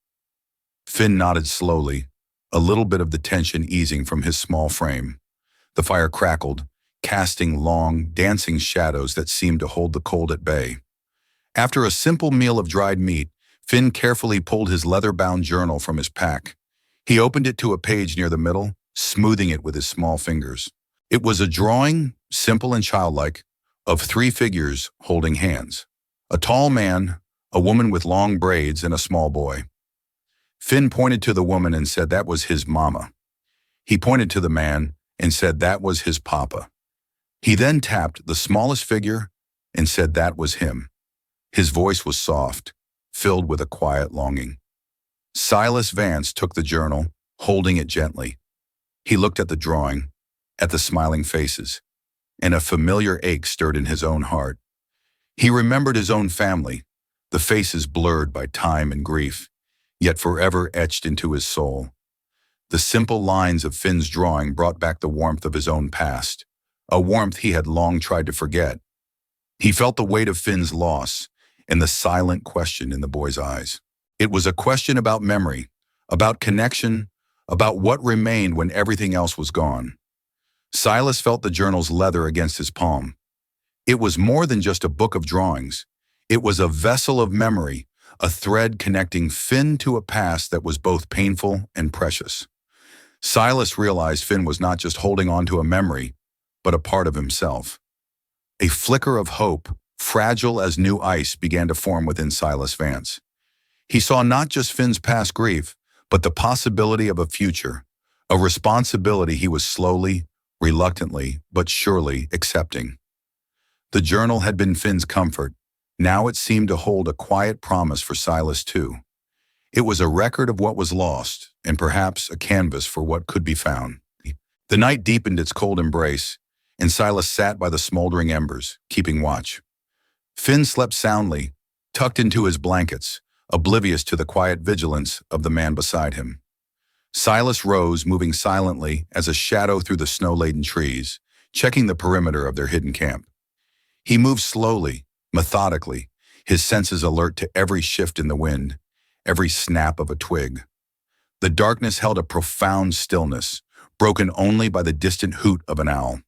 Finn nodded slowly, a little bit of the tension easing from his small frame. The fire crackled, casting long, dancing shadows that seemed to hold the cold at bay. After a simple meal of dried meat, Finn carefully pulled his leather-bound journal from his pack. He opened it to a page near the middle, smoothing it with his small fingers. It was a drawing, simple and childlike, of three figures holding hands. A tall man, a woman with long braids, and a small boy. Finn pointed to the woman and said that was his mama. He pointed to the man and said that was his papa. He then tapped the smallest figure and said that was him. His voice was soft, filled with a quiet longing. Silas Vance took the journal, holding it gently. He looked at the drawing, at the smiling faces, and a familiar ache stirred in his own heart. He remembered his own family, the faces blurred by time and grief, yet forever etched into his soul. The simple lines of Finn's drawing brought back the warmth of his own past, a warmth he had long tried to forget. He felt the weight of Finn's loss and the silent question in the boy's eyes. It was a question about memory, about connection, about what remained when everything else was gone. Silas felt the journal's leather against his palm. It was more than just a book of drawings. It was a vessel of memory, a thread connecting Finn to a past that was both painful and precious. Silas realized Finn was not just holding on to a memory, but a part of himself. A flicker of hope, fragile as new ice, began to form within Silas Vance. He saw not just Finn's past grief, but the possibility of a future, a responsibility he was slowly, reluctantly, but surely accepting. The journal had been Finn's comfort. Now it seemed to hold a quiet promise for Silas too. It was a record of what was lost, and perhaps a canvas for what could be found. The night deepened its cold embrace, and Silas sat by the smoldering embers, keeping watch. Finn slept soundly, tucked into his blankets, oblivious to the quiet vigilance of the man beside him. Silas rose, moving silently as a shadow through the snow-laden trees, checking the perimeter of their hidden camp. He moved slowly, methodically, his senses alert to every shift in the wind, every snap of a twig. The darkness held a profound stillness, broken only by the distant hoot of an owl.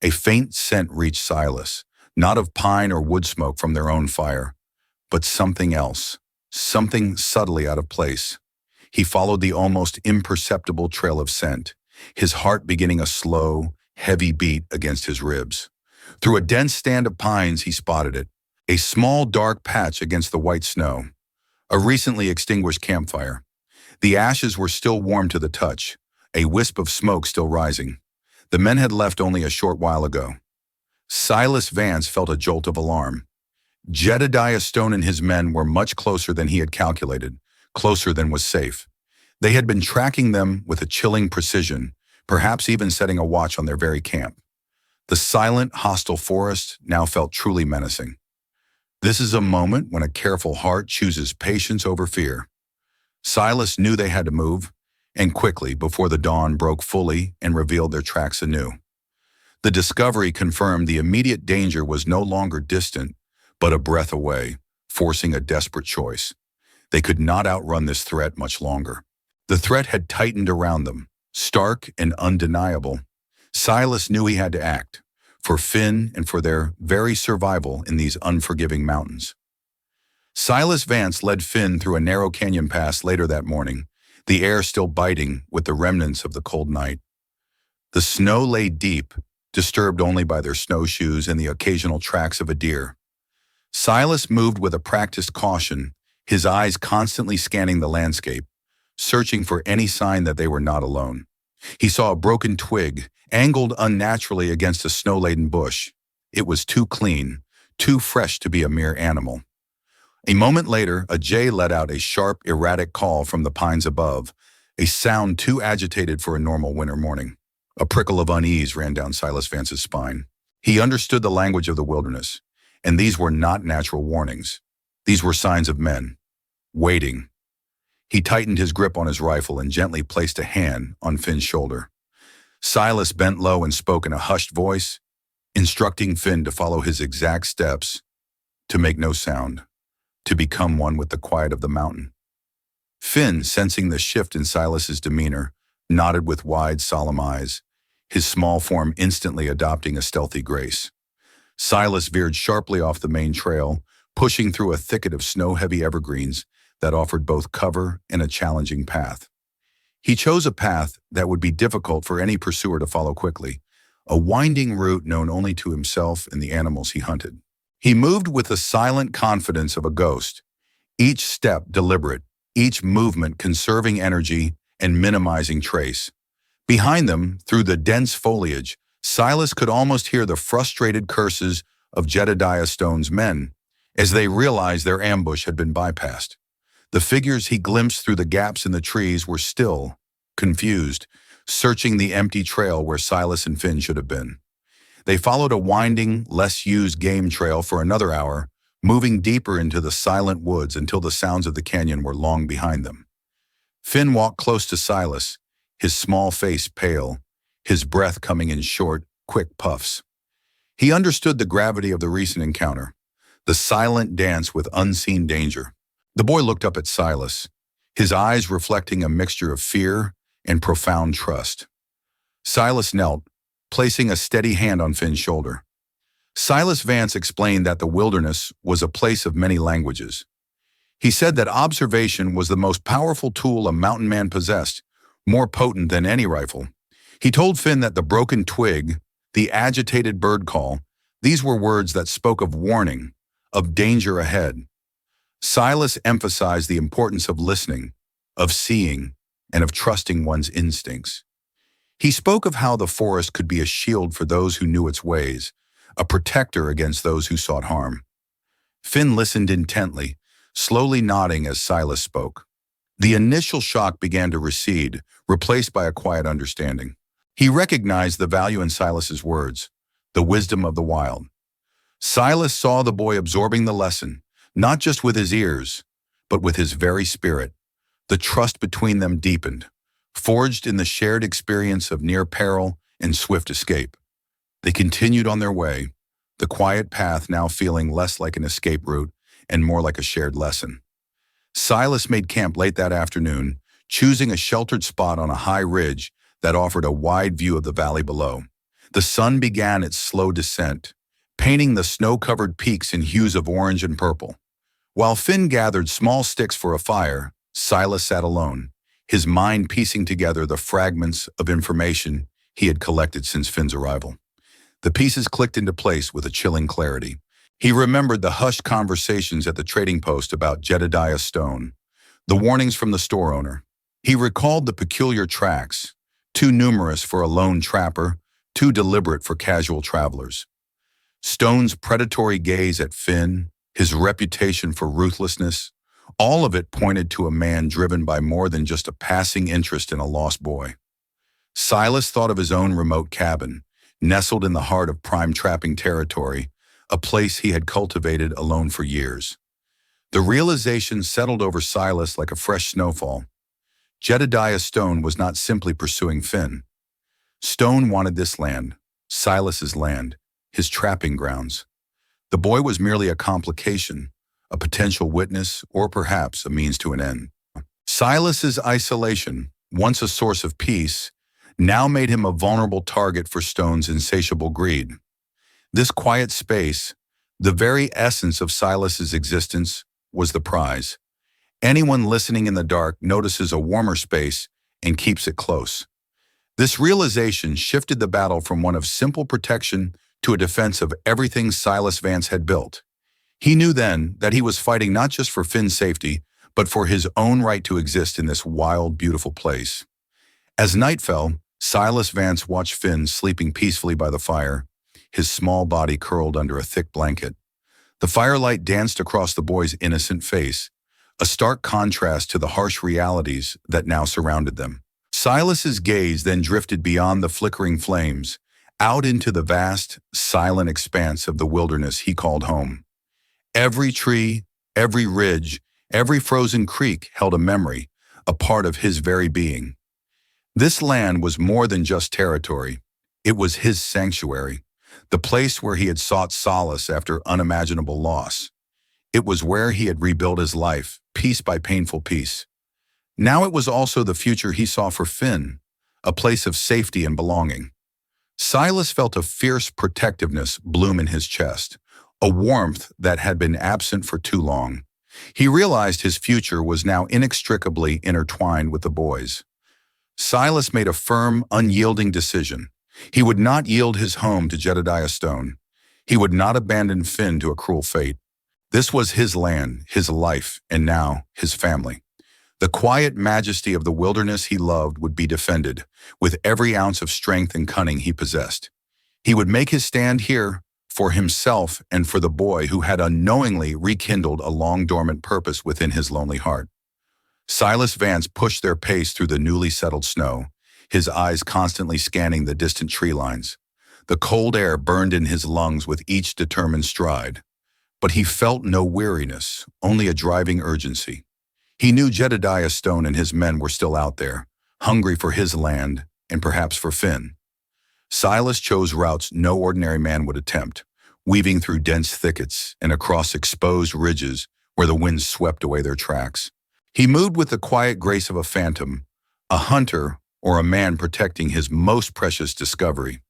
A faint scent reached Silas, not of pine or wood smoke from their own fire, but something else, something subtly out of place. He followed the almost imperceptible trail of scent, his heart beginning a slow, heavy beat against his ribs. Through a dense stand of pines, he spotted it, a small dark patch against the white snow, a recently extinguished campfire. The ashes were still warm to the touch, a wisp of smoke still rising. The men had left only a short while ago. Silas Vance felt a jolt of alarm. Jedediah Stone and his men were much closer than he had calculated, closer than was safe. They had been tracking them with a chilling precision, perhaps even setting a watch on their very camp. The silent, hostile forest now felt truly menacing. This is a moment when a careful heart chooses patience over fear. Silas knew they had to move, and quickly, before the dawn broke fully and revealed their tracks anew. The discovery confirmed the immediate danger was no longer distant, but a breath away, forcing a desperate choice. They could not outrun this threat much longer. The threat had tightened around them, stark and undeniable. Silas knew he had to act, for Finn and for their very survival in these unforgiving mountains. Silas Vance led Finn through a narrow canyon pass later that morning, the air still biting with the remnants of the cold night. The snow lay deep, disturbed only by their snowshoes and the occasional tracks of a deer. Silas moved with a practiced caution, his eyes constantly scanning the landscape, searching for any sign that they were not alone. He saw a broken twig, angled unnaturally against a snow-laden bush. It was too clean, too fresh to be a mere animal. A moment later, a jay let out a sharp, erratic call from the pines above, a sound too agitated for a normal winter morning. A prickle of unease ran down Silas Vance's spine. He understood the language of the wilderness, and these were not natural warnings. These were signs of men, waiting. He tightened his grip on his rifle and gently placed a hand on Finn's shoulder. Silas bent low and spoke in a hushed voice, instructing Finn to follow his exact steps, to make no sound, to become one with the quiet of the mountain. Finn, sensing the shift in Silas's demeanor, nodded with wide, solemn eyes, his small form instantly adopting a stealthy grace. Silas veered sharply off the main trail, pushing through a thicket of snow-heavy evergreens that offered both cover and a challenging path. He chose a path that would be difficult for any pursuer to follow quickly, a winding route known only to himself and the animals he hunted. He moved with the silent confidence of a ghost, each step deliberate, each movement conserving energy and minimizing trace. Behind them, through the dense foliage, Silas could almost hear the frustrated curses of Jedediah Stone's men as they realized their ambush had been bypassed. The figures he glimpsed through the gaps in the trees were still, confused, searching the empty trail where Silas and Finn should have been. They followed a winding, less-used game trail for another hour, moving deeper into the silent woods until the sounds of the canyon were long behind them. Finn walked close to Silas, his small face pale, his breath coming in short, quick puffs. He understood the gravity of the recent encounter, the silent dance with unseen danger. The boy looked up at Silas, his eyes reflecting a mixture of fear and profound trust. Silas knelt, placing a steady hand on Finn's shoulder. Silas Vance explained that the wilderness was a place of many languages. He said that observation was the most powerful tool a mountain man possessed, more potent than any rifle. He told Finn that the broken twig, the agitated bird call, these were words that spoke of warning, of danger ahead. Silas emphasized the importance of listening, of seeing, and of trusting one's instincts. He spoke of how the forest could be a shield for those who knew its ways, a protector against those who sought harm. Finn listened intently, slowly nodding as Silas spoke. The initial shock began to recede, replaced by a quiet understanding. He recognized the value in Silas's words, the wisdom of the wild. Silas saw the boy absorbing the lesson, not just with his ears, but with his very spirit. The trust between them deepened, forged in the shared experience of near peril and swift escape. They continued on their way, the quiet path now feeling less like an escape route and more like a shared lesson. Silas made camp late that afternoon, choosing a sheltered spot on a high ridge that offered a wide view of the valley below. The sun began its slow descent, painting the snow-covered peaks in hues of orange and purple. While Finn gathered small sticks for a fire, Silas sat alone, his mind piecing together the fragments of information he had collected since Finn's arrival. The pieces clicked into place with a chilling clarity. He remembered the hushed conversations at the trading post about Jedediah Stone, the warnings from the store owner. He recalled the peculiar tracks, too numerous for a lone trapper, too deliberate for casual travelers. Stone's predatory gaze at Finn, his reputation for ruthlessness, all of it pointed to a man driven by more than just a passing interest in a lost boy. Silas thought of his own remote cabin, nestled in the heart of prime trapping territory, a place he had cultivated alone for years. The realization settled over Silas like a fresh snowfall. Jedediah Stone was not simply pursuing Finn. Stone wanted this land, Silas's land, his trapping grounds. The boy was merely a complication, a potential witness, or perhaps a means to an end. Silas's isolation, once a source of peace, now made him a vulnerable target for Stone's insatiable greed. This quiet space, the very essence of Silas's existence, was the prize. Anyone listening in the dark notices a warmer space and keeps it close. This realization shifted the battle from one of simple protection to a defense of everything Silas Vance had built. He knew then that he was fighting not just for Finn's safety, but for his own right to exist in this wild, beautiful place. As night fell, Silas Vance watched Finn sleeping peacefully by the fire, his small body curled under a thick blanket. The firelight danced across the boy's innocent face, a stark contrast to the harsh realities that now surrounded them. Silas's gaze then drifted beyond the flickering flames, out into the vast, silent expanse of the wilderness he called home. Every tree, every ridge, every frozen creek held a memory, a part of his very being. This land was more than just territory. It was his sanctuary, the place where he had sought solace after unimaginable loss. It was where he had rebuilt his life, piece by painful piece. Now it was also the future he saw for Finn, a place of safety and belonging. Silas felt a fierce protectiveness bloom in his chest, a warmth that had been absent for too long. He realized his future was now inextricably intertwined with the boy's. Silas made a firm, unyielding decision. He would not yield his home to Jedediah Stone. He would not abandon Finn to a cruel fate. This was his land, his life, and now his family. The quiet majesty of the wilderness he loved would be defended with every ounce of strength and cunning he possessed. He would make his stand here for himself and for the boy who had unknowingly rekindled a long-dormant purpose within his lonely heart. Silas Vance pushed their pace through the newly settled snow, his eyes constantly scanning the distant tree lines. The cold air burned in his lungs with each determined stride. But he felt no weariness, only a driving urgency. He knew Jedediah Stone and his men were still out there, hungry for his land and perhaps for Finn. Silas chose routes no ordinary man would attempt, weaving through dense thickets and across exposed ridges where the wind swept away their tracks. He moved with the quiet grace of a phantom, a hunter or a man protecting his most precious discovery.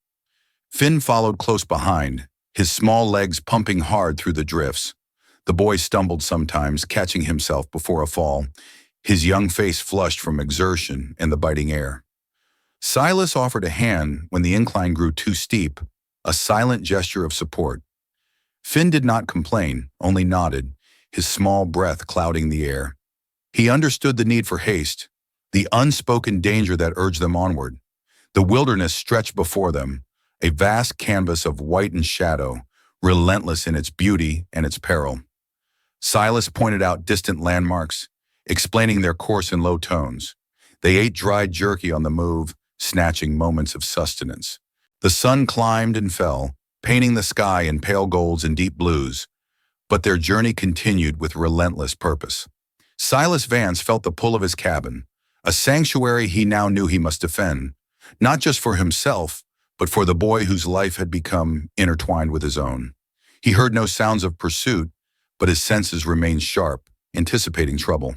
Finn followed close behind, his small legs pumping hard through the drifts. The boy stumbled sometimes, catching himself before a fall, his young face flushed from exertion and the biting air. Silas offered a hand when the incline grew too steep, a silent gesture of support. Finn did not complain, only nodded, his small breath clouding the air. He understood the need for haste, the unspoken danger that urged them onward. The wilderness stretched before them, a vast canvas of white and shadow, relentless in its beauty and its peril. Silas pointed out distant landmarks, explaining their course in low tones. They ate dried jerky on the move, snatching moments of sustenance. The sun climbed and fell, painting the sky in pale golds and deep blues, but their journey continued with relentless purpose. Silas Vance felt the pull of his cabin, a sanctuary he now knew he must defend, not just for himself, but for the boy whose life had become intertwined with his own. He heard no sounds of pursuit, but his senses remained sharp, anticipating trouble.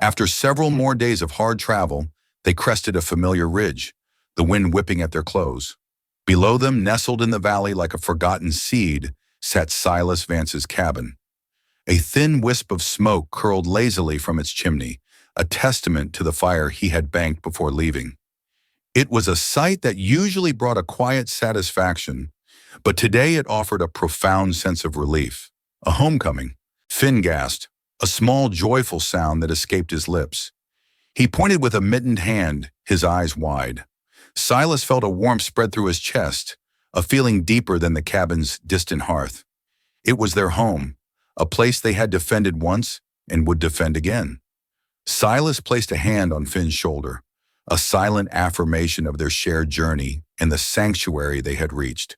After several more days of hard travel, they crested a familiar ridge, the wind whipping at their clothes. Below them, nestled in the valley like a forgotten seed, sat Silas Vance's cabin. A thin wisp of smoke curled lazily from its chimney, a testament to the fire he had banked before leaving. It was a sight that usually brought a quiet satisfaction, but today it offered a profound sense of relief. A homecoming. Finn gasped, a small joyful sound that escaped his lips. He pointed with a mittened hand, his eyes wide. Silas felt a warmth spread through his chest, a feeling deeper than the cabin's distant hearth. It was their home, a place they had defended once and would defend again. Silas placed a hand on Finn's shoulder, a silent affirmation of their shared journey and the sanctuary they had reached.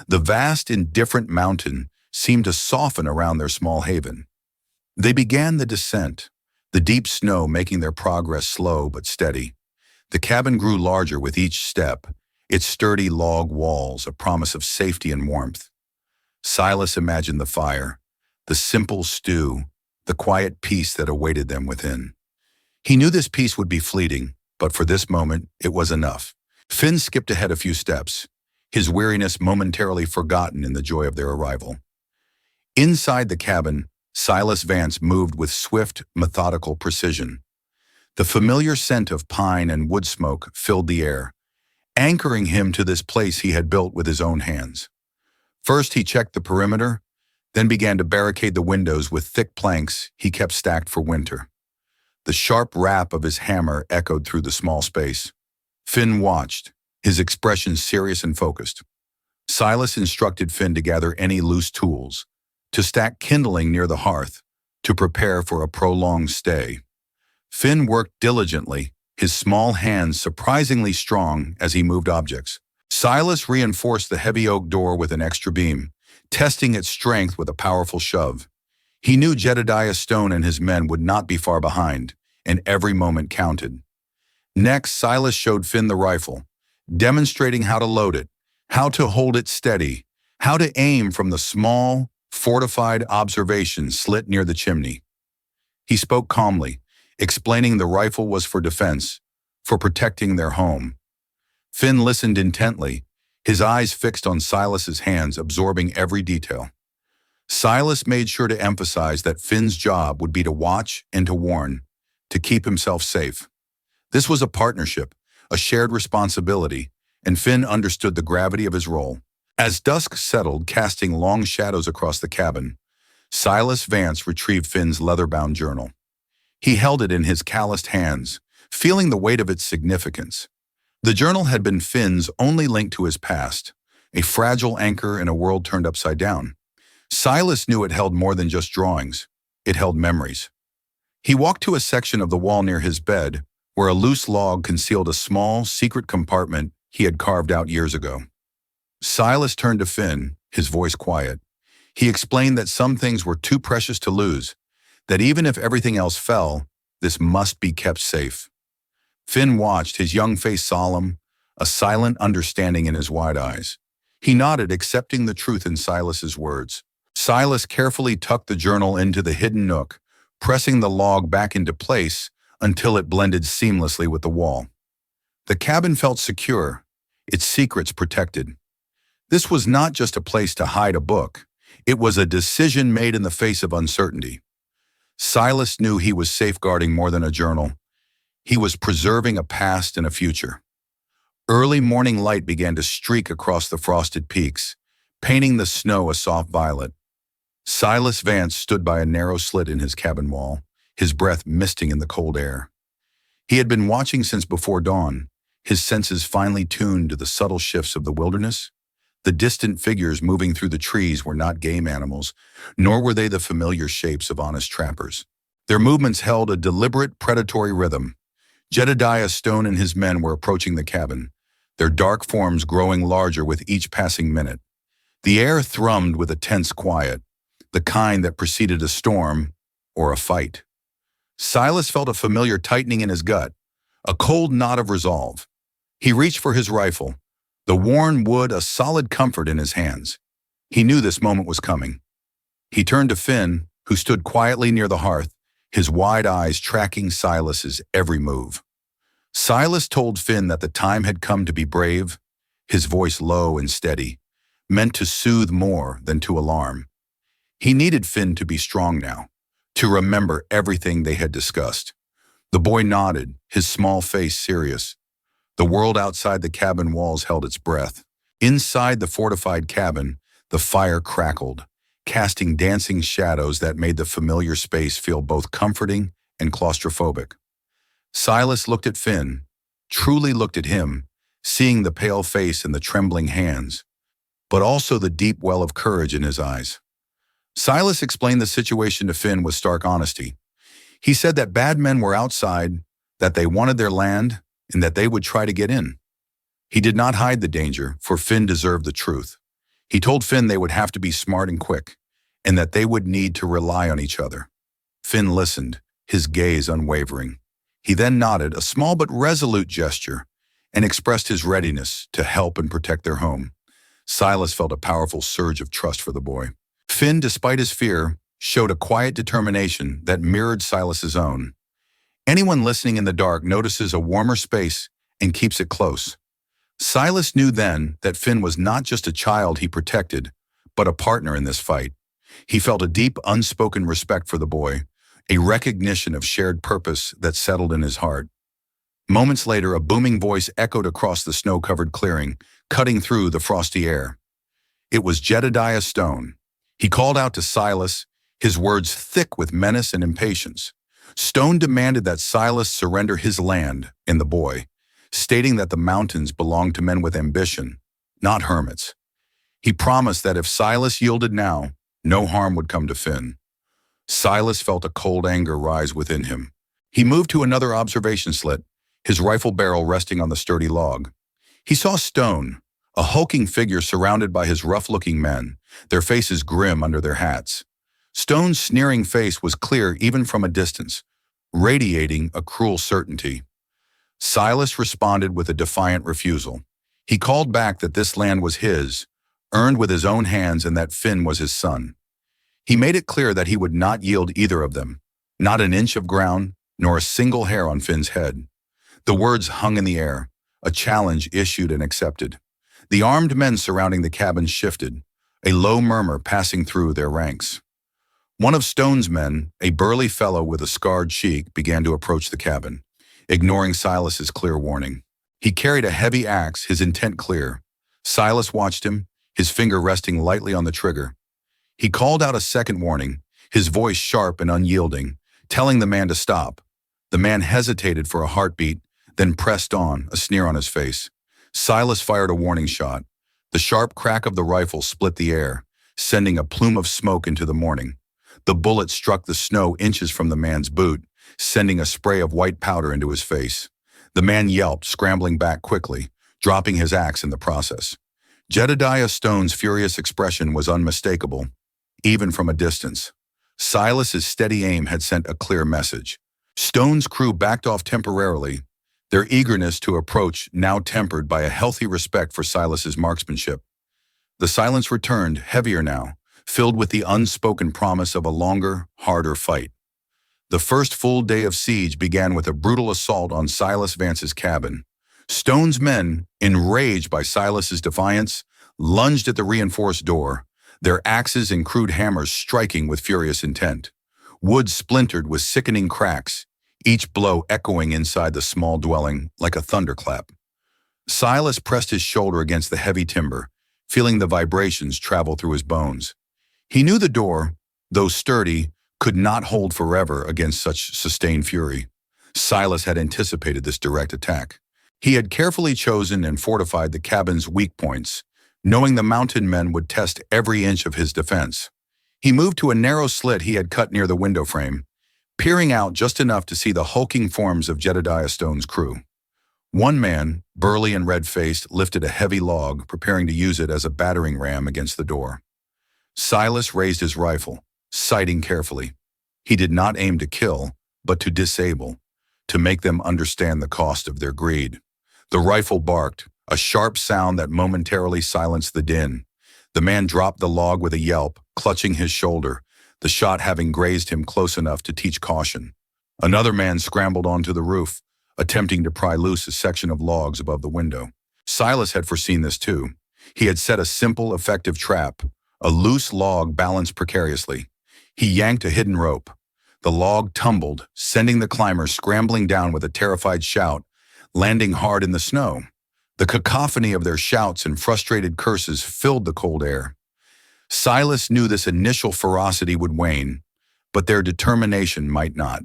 The vast, indifferent mountain seemed to soften around their small haven. They began the descent, the deep snow making their progress slow but steady. The cabin grew larger with each step, its sturdy log walls a promise of safety and warmth. Silas imagined the fire, the simple stew, the quiet peace that awaited them within. He knew this peace would be fleeting, but for this moment, it was enough. Finn skipped ahead a few steps, his weariness momentarily forgotten in the joy of their arrival. Inside the cabin, Silas Vance moved with swift, methodical precision. The familiar scent of pine and wood smoke filled the air, anchoring him to this place he had built with his own hands. First, he checked the perimeter, then began to barricade the windows with thick planks he kept stacked for winter. The sharp rap of his hammer echoed through the small space. Finn watched, his expression serious and focused. Silas instructed Finn to gather any loose tools, to stack kindling near the hearth, to prepare for a prolonged stay. Finn worked diligently, his small hands surprisingly strong as he moved objects. Silas reinforced the heavy oak door with an extra beam, testing its strength with a powerful shove. He knew Jedediah Stone and his men would not be far behind, and every moment counted. Next, Silas showed Finn the rifle, demonstrating how to load it, how to hold it steady, how to aim from the small, fortified observation slit near the chimney. He spoke calmly, explaining the rifle was for defense, for protecting their home. Finn listened intently, his eyes fixed on Silas's hands, absorbing every detail. Silas made sure to emphasize that Finn's job would be to watch and to warn, to keep himself safe. This was a partnership, a shared responsibility, and Finn understood the gravity of his role. As dusk settled, casting long shadows across the cabin, Silas Vance retrieved Finn's leather-bound journal. He held it in his calloused hands, feeling the weight of its significance. The journal had been Finn's only link to his past, a fragile anchor in a world turned upside down. Silas knew it held more than just drawings. It held memories. He walked to a section of the wall near his bed, where a loose log concealed a small, secret compartment he had carved out years ago. Silas turned to Finn, his voice quiet. He explained that some things were too precious to lose, that even if everything else fell, this must be kept safe. Finn watched, his young face solemn, a silent understanding in his wide eyes. He nodded, accepting the truth in Silas's words. Silas carefully tucked the journal into the hidden nook, pressing the log back into place until it blended seamlessly with the wall. The cabin felt secure, its secrets protected. This was not just a place to hide a book. It was a decision made in the face of uncertainty. Silas knew he was safeguarding more than a journal. He was preserving a past and a future. Early morning light began to streak across the frosted peaks, painting the snow a soft violet. Silas Vance stood by a narrow slit in his cabin wall, his breath misting in the cold air. He had been watching since before dawn, his senses finely tuned to the subtle shifts of the wilderness. The distant figures moving through the trees were not game animals, nor were they the familiar shapes of honest trappers. Their movements held a deliberate, predatory rhythm. Jedediah Stone and his men were approaching the cabin, their dark forms growing larger with each passing minute. The air thrummed with a tense quiet, the kind that preceded a storm or a fight. Silas felt a familiar tightening in his gut, a cold knot of resolve. He reached for his rifle, the worn wood a solid comfort in his hands. He knew this moment was coming. He turned to Finn, who stood quietly near the hearth, his wide eyes tracking Silas's every move. Silas told Finn that the time had come to be brave, his voice low and steady, meant to soothe more than to alarm. He needed Finn to be strong now, to remember everything they had discussed. The boy nodded, his small face serious. The world outside the cabin walls held its breath. Inside the fortified cabin, the fire crackled, casting dancing shadows that made the familiar space feel both comforting and claustrophobic. Silas looked at Finn, truly looked at him, seeing the pale face and the trembling hands, but also the deep well of courage in his eyes. Silas explained the situation to Finn with stark honesty. He said that bad men were outside, that they wanted their land, and that they would try to get in. He did not hide the danger, for Finn deserved the truth. He told Finn they would have to be smart and quick, and that they would need to rely on each other. Finn listened, his gaze unwavering. He then nodded, a small but resolute gesture, and expressed his readiness to help and protect their home. Silas felt a powerful surge of trust for the boy. Finn, despite his fear, showed a quiet determination that mirrored Silas's own. Anyone listening in the dark notices a warmer space and keeps it close. Silas knew then that Finn was not just a child he protected, but a partner in this fight. He felt a deep, unspoken respect for the boy, a recognition of shared purpose that settled in his heart. Moments later, a booming voice echoed across the snow-covered clearing, cutting through the frosty air. It was Jedediah Stone. He called out to Silas, his words thick with menace and impatience. Stone demanded that Silas surrender his land and the boy, stating that the mountains belonged to men with ambition, not hermits. He promised that if Silas yielded now, no harm would come to Finn. Silas felt a cold anger rise within him. He moved to another observation slit, his rifle barrel resting on the sturdy log. He saw Stone, a hulking figure surrounded by his rough-looking men, their faces grim under their hats. Stone's sneering face was clear even from a distance, radiating a cruel certainty. Silas responded with a defiant refusal. He called back that this land was his, earned with his own hands, and that Finn was his son. He made it clear that he would not yield either of them, not an inch of ground, nor a single hair on Finn's head. The words hung in the air, a challenge issued and accepted. The armed men surrounding the cabin shifted, a low murmur passing through their ranks. One of Stone's men, a burly fellow with a scarred cheek, began to approach the cabin, ignoring Silas's clear warning. He carried a heavy axe, his intent clear. Silas watched him, his finger resting lightly on the trigger. He called out a second warning, his voice sharp and unyielding, telling the man to stop. The man hesitated for a heartbeat, then pressed on, a sneer on his face. Silas fired a warning shot. The sharp crack of the rifle split the air, sending a plume of smoke into the morning. The bullet struck the snow inches from the man's boot, sending a spray of white powder into his face. The man yelped, scrambling back quickly, dropping his axe in the process. Jedediah Stone's furious expression was unmistakable, even from a distance. Silas's steady aim had sent a clear message. Stone's crew backed off temporarily, their eagerness to approach now tempered by a healthy respect for Silas's marksmanship. The silence returned, heavier now, filled with the unspoken promise of a longer, harder fight. The first full day of siege began with a brutal assault on Silas Vance's cabin. Stone's men, enraged by Silas's defiance, lunged at the reinforced door, their axes and crude hammers striking with furious intent. Wood splintered with sickening cracks, each blow echoing inside the small dwelling like a thunderclap. Silas pressed his shoulder against the heavy timber, feeling the vibrations travel through his bones. He knew the door, though sturdy, could not hold forever against such sustained fury. Silas had anticipated this direct attack. He had carefully chosen and fortified the cabin's weak points, knowing the mountain men would test every inch of his defense. He moved to a narrow slit he had cut near the window frame, peering out just enough to see the hulking forms of Jedediah Stone's crew. One man, burly and red-faced, lifted a heavy log, preparing to use it as a battering ram against the door. Silas raised his rifle, sighting carefully. He did not aim to kill, but to disable, to make them understand the cost of their greed. The rifle barked, a sharp sound that momentarily silenced the din. The man dropped the log with a yelp, clutching his shoulder, the shot having grazed him close enough to teach caution. Another man scrambled onto the roof, attempting to pry loose a section of logs above the window. Silas had foreseen this too. He had set a simple, effective trap, a loose log balanced precariously. He yanked a hidden rope. The log tumbled, sending the climber scrambling down with a terrified shout, landing hard in the snow. The cacophony of their shouts and frustrated curses filled the cold air. Silas knew this initial ferocity would wane, but their determination might not.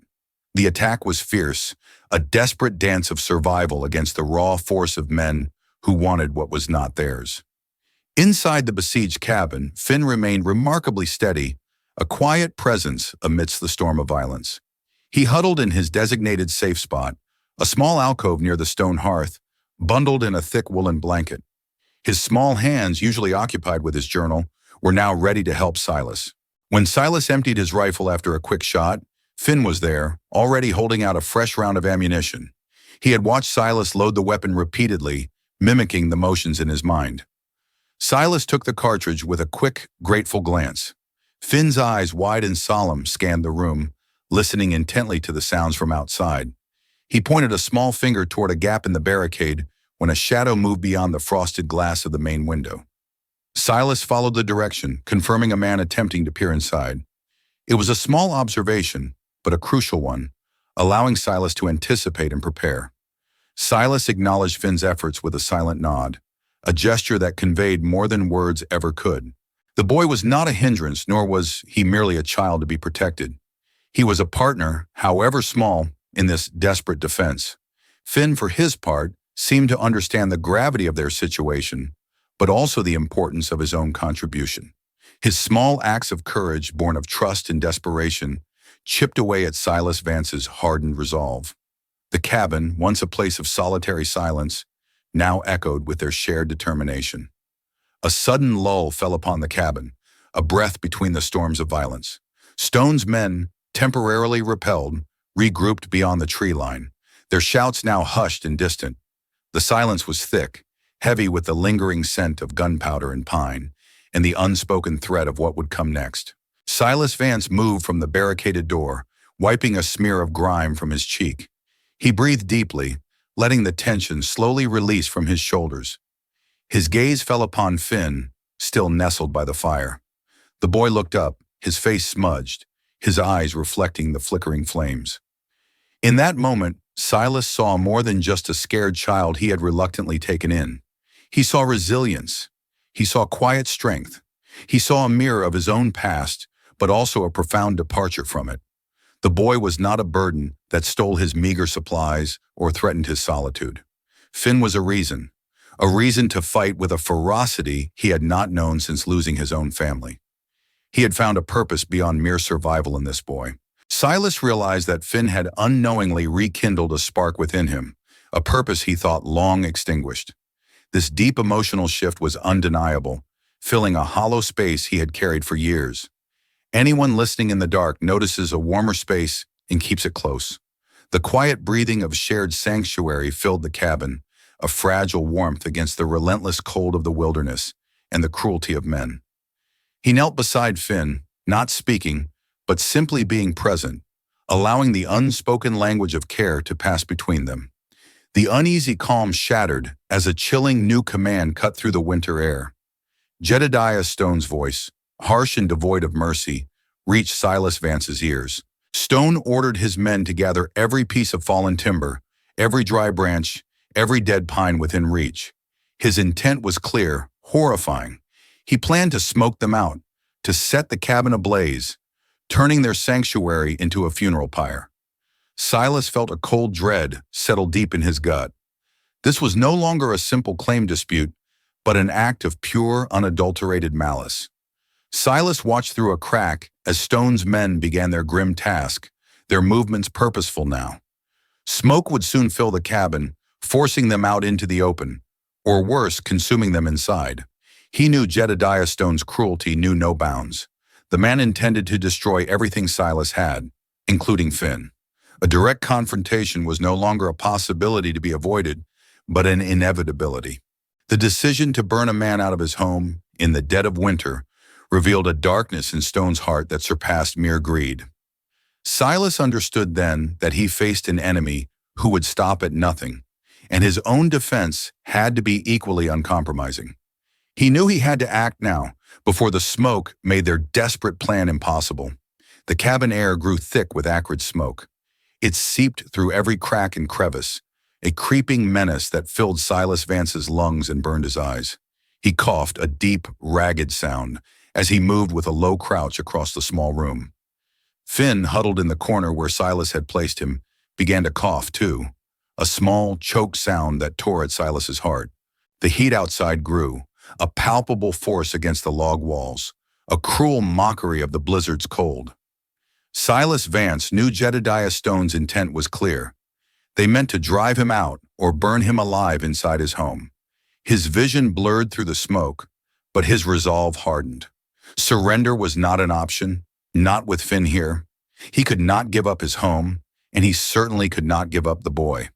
The attack was fierce, a desperate dance of survival against the raw force of men who wanted what was not theirs. Inside the besieged cabin, Finn remained remarkably steady, a quiet presence amidst the storm of violence. He huddled in his designated safe spot, a small alcove near the stone hearth, bundled in a thick woolen blanket. His small hands, usually occupied with his journal, were now ready to help Silas. When Silas emptied his rifle after a quick shot, Finn was there, already holding out a fresh round of ammunition. He had watched Silas load the weapon repeatedly, mimicking the motions in his mind. Silas took the cartridge with a quick, grateful glance. Finn's eyes, wide and solemn, scanned the room, listening intently to the sounds from outside. He pointed a small finger toward a gap in the barricade when a shadow moved beyond the frosted glass of the main window. Silas followed the direction, confirming a man attempting to peer inside. It was a small observation, but a crucial one, allowing Silas to anticipate and prepare. Silas acknowledged Finn's efforts with a silent nod, a gesture that conveyed more than words ever could. The boy was not a hindrance, nor was he merely a child to be protected. He was a partner, however small, in this desperate defense. Finn, for his part, seemed to understand the gravity of their situation, but also the importance of his own contribution. His small acts of courage, born of trust and desperation, chipped away at Silas Vance's hardened resolve. The cabin, once a place of solitary silence, now echoed with their shared determination. A sudden lull fell upon the cabin, a breath between the storms of violence. Stone's men, temporarily repelled, regrouped beyond the tree line, their shouts now hushed and distant. The silence was thick, heavy with the lingering scent of gunpowder and pine, and the unspoken threat of what would come next. Silas Vance moved from the barricaded door, wiping a smear of grime from his cheek. He breathed deeply, letting the tension slowly release from his shoulders. His gaze fell upon Finn, still nestled by the fire. The boy looked up, his face smudged, his eyes reflecting the flickering flames. In that moment, Silas saw more than just a scared child he had reluctantly taken in. He saw resilience. He saw quiet strength. He saw a mirror of his own past, but also a profound departure from it. The boy was not a burden that stole his meager supplies or threatened his solitude. Finn was a reason to fight with a ferocity he had not known since losing his own family. He had found a purpose beyond mere survival in this boy. Silas realized that Finn had unknowingly rekindled a spark within him, a purpose he thought long extinguished. This deep emotional shift was undeniable, filling a hollow space he had carried for years. Anyone listening in the dark notices a warmer space and keeps it close. The quiet breathing of shared sanctuary filled the cabin, a fragile warmth against the relentless cold of the wilderness and the cruelty of men. He knelt beside Finn, not speaking, but simply being present, allowing the unspoken language of care to pass between them. The uneasy calm shattered as a chilling new command cut through the winter air. Jedediah Stone's voice, harsh and devoid of mercy, reached Silas Vance's ears. Stone ordered his men to gather every piece of fallen timber, every dry branch, every dead pine within reach. His intent was clear, horrifying. He planned to smoke them out, to set the cabin ablaze, turning their sanctuary into a funeral pyre. Silas felt a cold dread settle deep in his gut. This was no longer a simple claim dispute, but an act of pure, unadulterated malice. Silas watched through a crack as Stone's men began their grim task, their movements purposeful now. Smoke would soon fill the cabin, forcing them out into the open, or worse, consuming them inside. He knew Jedediah Stone's cruelty knew no bounds. The man intended to destroy everything Silas had, including Finn. A direct confrontation was no longer a possibility to be avoided, but an inevitability. The decision to burn a man out of his home in the dead of winter revealed a darkness in Stone's heart that surpassed mere greed. Silas understood then that he faced an enemy who would stop at nothing, and his own defense had to be equally uncompromising. He knew he had to act now, before the smoke made their desperate plan impossible. The cabin air grew thick with acrid smoke. It seeped through every crack and crevice, a creeping menace that filled Silas Vance's lungs and burned his eyes. He coughed, a deep, ragged sound, as he moved with a low crouch across the small room. Finn, huddled in the corner where Silas had placed him, began to cough too, a small, choked sound that tore at Silas's heart. The heat outside grew, a palpable force against the log walls, a cruel mockery of the blizzard's cold. Silas Vance knew Jedediah Stone's intent was clear. They meant to drive him out or burn him alive inside his home. His vision blurred through the smoke, but his resolve hardened. Surrender was not an option, not with Finn here. He could not give up his home, and he certainly could not give up the boy.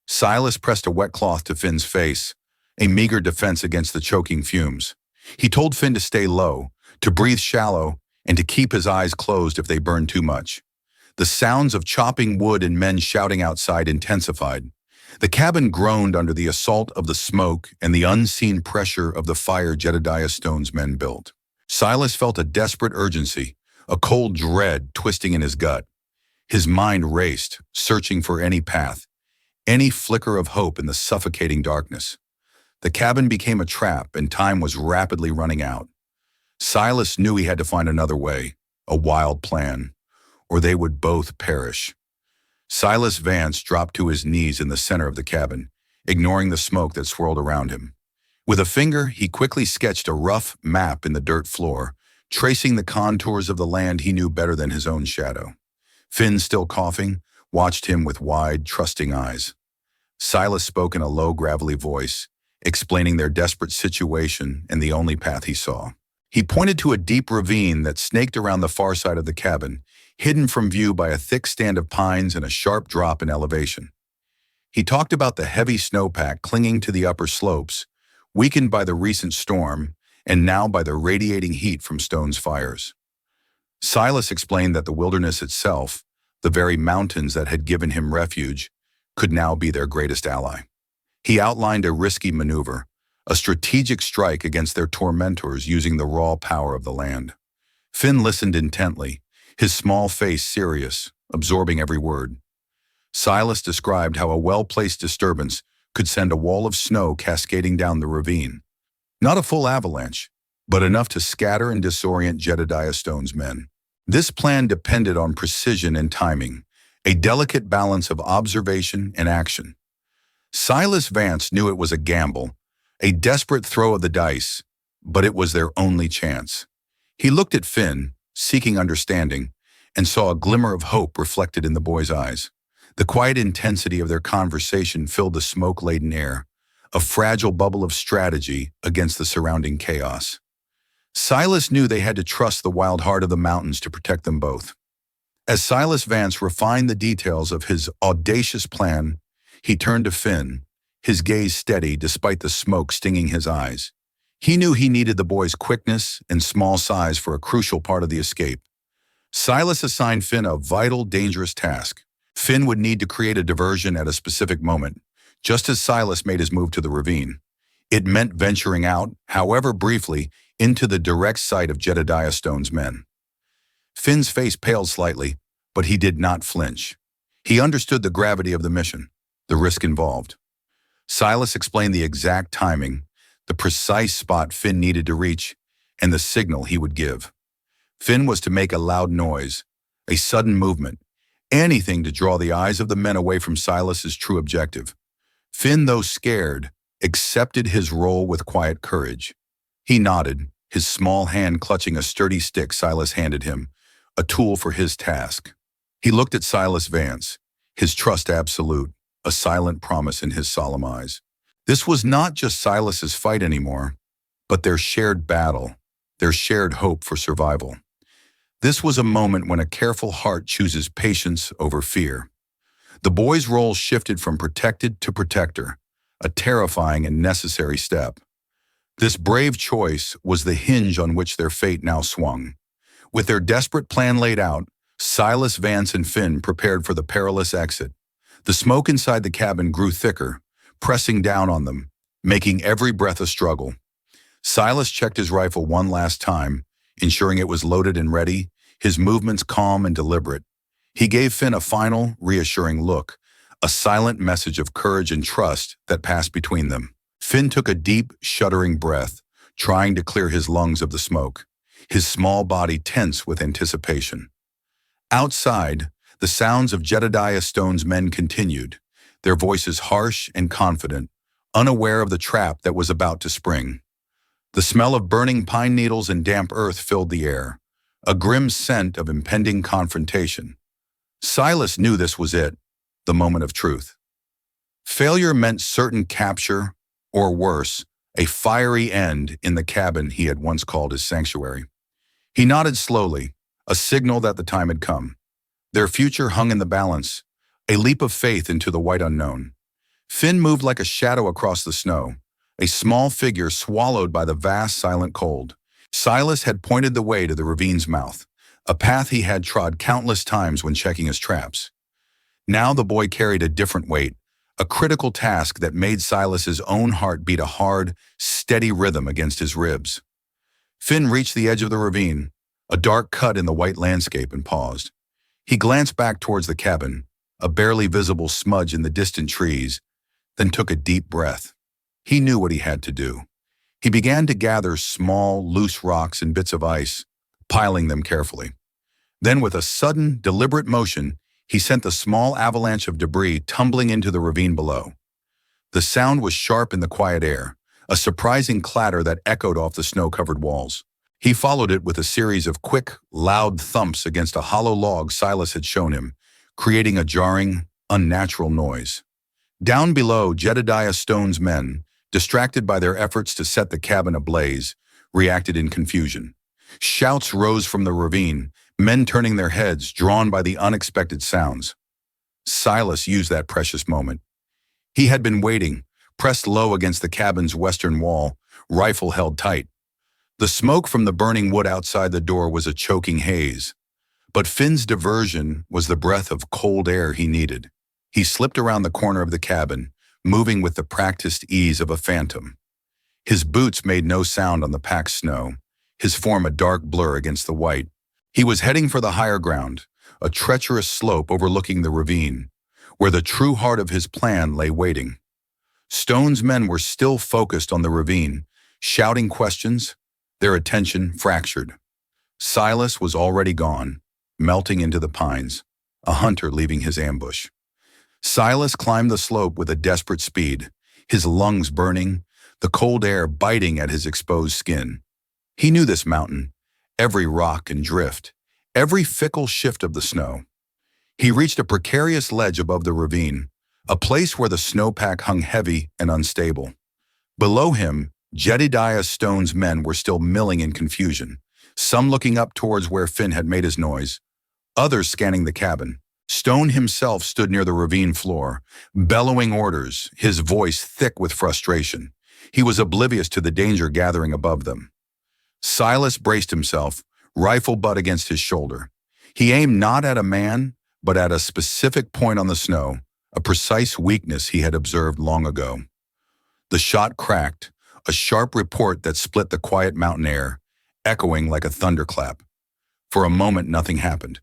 Silas pressed a wet cloth to Finn's face, a meager defense against the choking fumes. He told Finn to stay low, to breathe shallow, and to keep his eyes closed if they burned too much. The sounds of chopping wood and men shouting outside intensified. The cabin groaned under the assault of the smoke and the unseen pressure of the fire Jedediah Stone's men built. Silas felt a desperate urgency, a cold dread twisting in his gut. His mind raced, searching for any path, any flicker of hope in the suffocating darkness. The cabin became a trap, and time was rapidly running out. Silas knew he had to find another way, a wild plan, or they would both perish. Silas Vance dropped to his knees in the center of the cabin, ignoring the smoke that swirled around him. With a finger, he quickly sketched a rough map in the dirt floor, tracing the contours of the land he knew better than his own shadow. Finn, still coughing, watched him with wide, trusting eyes. Silas spoke in a low, gravelly voice, explaining their desperate situation and the only path he saw. He pointed to a deep ravine that snaked around the far side of the cabin, hidden from view by a thick stand of pines and a sharp drop in elevation. He talked about the heavy snowpack clinging to the upper slopes, weakened by the recent storm, and now by the radiating heat from Stone's fires. Silas explained that the wilderness itself, the very mountains that had given him refuge, could now be their greatest ally. He outlined a risky maneuver, a strategic strike against their tormentors using the raw power of the land. Finn listened intently, his small face serious, absorbing every word. Silas described how a well-placed disturbance could send a wall of snow cascading down the ravine. Not a full avalanche, but enough to scatter and disorient Jedediah Stone's men. This plan depended on precision and timing, a delicate balance of observation and action. Silas Vance knew it was a gamble, a desperate throw of the dice, but it was their only chance. He looked at Finn, seeking understanding, and saw a glimmer of hope reflected in the boy's eyes. The quiet intensity of their conversation filled the smoke-laden air, a fragile bubble of strategy against the surrounding chaos. Silas knew they had to trust the wild heart of the mountains to protect them both. As Silas Vance refined the details of his audacious plan, he turned to Finn, his gaze steady despite the smoke stinging his eyes. He knew he needed the boy's quickness and small size for a crucial part of the escape. Silas assigned Finn a vital, dangerous task. Finn would need to create a diversion at a specific moment, just as Silas made his move to the ravine. It meant venturing out, however briefly, into the direct sight of Jedediah Stone's men. Finn's face paled slightly, but he did not flinch. He understood the gravity of the mission, the risk involved. Silas explained the exact timing, the precise spot Finn needed to reach, and the signal he would give. Finn was to make a loud noise, a sudden movement, anything to draw the eyes of the men away from Silas's true objective. Finn, though scared, accepted his role with quiet courage. He nodded, his small hand clutching a sturdy stick Silas handed him, a tool for his task. He looked at Silas Vance, his trust absolute, a silent promise in his solemn eyes. This was not just Silas's fight anymore, but their shared battle, their shared hope for survival. This was a moment when a careful heart chooses patience over fear. The boy's role shifted from protected to protector, a terrifying and necessary step. This brave choice was the hinge on which their fate now swung. With their desperate plan laid out, Silas, Vance, and Finn prepared for the perilous exit. The smoke inside the cabin grew thicker, pressing down on them, making every breath a struggle. Silas checked his rifle one last time, ensuring it was loaded and ready, his movements calm and deliberate. He gave Finn a final, reassuring look, a silent message of courage and trust that passed between them. Finn took a deep, shuddering breath, trying to clear his lungs of the smoke, his small body tense with anticipation. Outside, the sounds of Jedediah Stone's men continued, their voices harsh and confident, unaware of the trap that was about to spring. The smell of burning pine needles and damp earth filled the air, a grim scent of impending confrontation. Silas knew this was it, the moment of truth. Failure meant certain capture, or worse, a fiery end in the cabin he had once called his sanctuary. He nodded slowly, a signal that the time had come. Their future hung in the balance, a leap of faith into the white unknown. Finn moved like a shadow across the snow, a small figure swallowed by the vast silent cold. Silas had pointed the way to the ravine's mouth, a path he had trod countless times when checking his traps. Now the boy carried a different weight, a critical task that made Silas's own heart beat a hard, steady rhythm against his ribs. Finn reached the edge of the ravine, a dark cut in the white landscape, and paused. He glanced back towards the cabin, a barely visible smudge in the distant trees, then took a deep breath. He knew what he had to do. He began to gather small, loose rocks and bits of ice, piling them carefully. Then, with a sudden, deliberate motion, he sent the small avalanche of debris tumbling into the ravine below. The sound was sharp in the quiet air, a surprising clatter that echoed off the snow-covered walls. He followed it with a series of quick, loud thumps against a hollow log Silas had shown him, creating a jarring, unnatural noise. Down below, Jedediah Stone's men, distracted by their efforts to set the cabin ablaze, reacted in confusion. Shouts rose from the ravine, men turning their heads, drawn by the unexpected sounds. Silas used that precious moment. He had been waiting, pressed low against the cabin's western wall, rifle held tight. The smoke from the burning wood outside the door was a choking haze, but Finn's diversion was the breath of cold air he needed. He slipped around the corner of the cabin, moving with the practiced ease of a phantom. His boots made no sound on the packed snow, his form a dark blur against the white. He was heading for the higher ground, a treacherous slope overlooking the ravine, where the true heart of his plan lay waiting. Stone's men were still focused on the ravine, shouting questions, their attention fractured. Silas was already gone, melting into the pines, a hunter leaving his ambush. Silas climbed the slope with a desperate speed, his lungs burning, the cold air biting at his exposed skin. He knew this mountain, every rock and drift, every fickle shift of the snow. He reached a precarious ledge above the ravine, a place where the snowpack hung heavy and unstable. Below him, Jedediah Stone's men were still milling in confusion, some looking up towards where Finn had made his noise, others scanning the cabin. Stone himself stood near the ravine floor, bellowing orders, his voice thick with frustration. He was oblivious to the danger gathering above them. Silas braced himself, rifle butt against his shoulder. He aimed not at a man, but at a specific point on the snow, a precise weakness he had observed long ago. The shot cracked, a sharp report that split the quiet mountain air, echoing like a thunderclap. For a moment, nothing happened.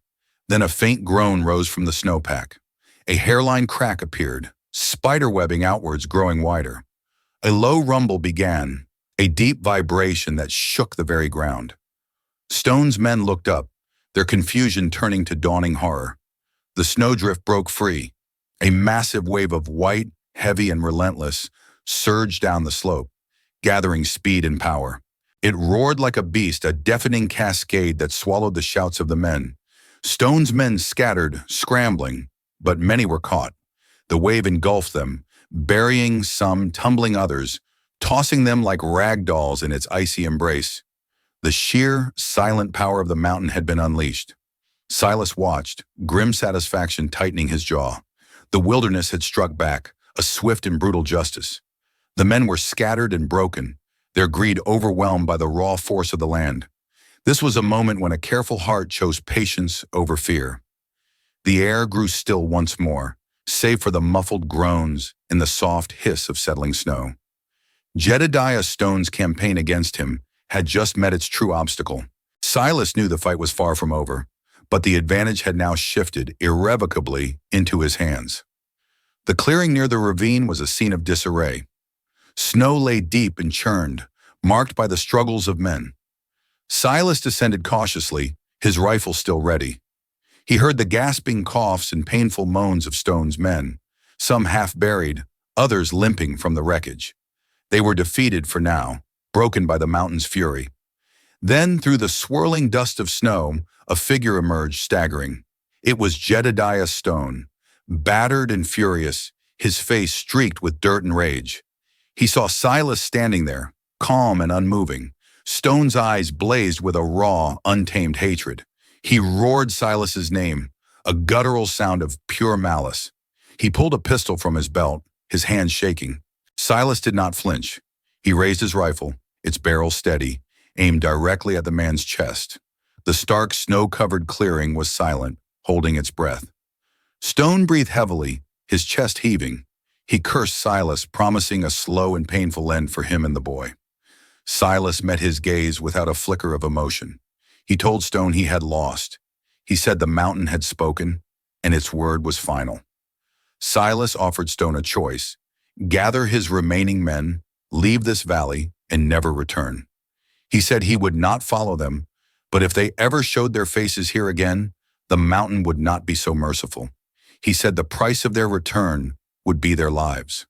Then a faint groan rose from the snowpack. A hairline crack appeared, spiderwebbing outwards, growing wider. A low rumble began, a deep vibration that shook the very ground. Stone's men looked up, their confusion turning to dawning horror. The snowdrift broke free. A massive wave of white, heavy and relentless, surged down the slope, gathering speed and power. It roared like a beast, a deafening cascade that swallowed the shouts of the men. Stone's men scattered, scrambling, but many were caught. The wave engulfed them, burying some, tumbling others, tossing them like rag dolls in its icy embrace. The sheer, silent power of the mountain had been unleashed. Silas watched, grim satisfaction tightening his jaw. The wilderness had struck back, a swift and brutal justice. The men were scattered and broken, their greed overwhelmed by the raw force of the land. This was a moment when a careful heart chose patience over fear. The air grew still once more, save for the muffled groans and the soft hiss of settling snow. Jedediah Stone's campaign against him had just met its true obstacle. Silas knew the fight was far from over, but the advantage had now shifted irrevocably into his hands. The clearing near the ravine was a scene of disarray. Snow lay deep and churned, marked by the struggles of men. Silas descended cautiously, his rifle still ready. He heard the gasping coughs and painful moans of Stone's men, some half buried, others limping from the wreckage. They were defeated for now, broken by the mountain's fury. Then, through the swirling dust of snow, a figure emerged, staggering. It was Jedediah Stone, battered and furious, his face streaked with dirt and rage. He saw Silas standing there, calm and unmoving. Stone's eyes blazed with a raw, untamed hatred. He roared Silas's name, a guttural sound of pure malice. He pulled a pistol from his belt, his hands shaking. Silas did not flinch. He raised his rifle, its barrel steady, aimed directly at the man's chest. The stark, snow-covered clearing was silent, holding its breath. Stone breathed heavily, his chest heaving. He cursed Silas, promising a slow and painful end for him and the boy. Silas met his gaze without a flicker of emotion. He told Stone he had lost. He said the mountain had spoken, and its word was final. Silas offered Stone a choice: gather his remaining men, leave this valley, and never return. He said he would not follow them, but if they ever showed their faces here again, the mountain would not be so merciful. He said the price of their return would be their lives.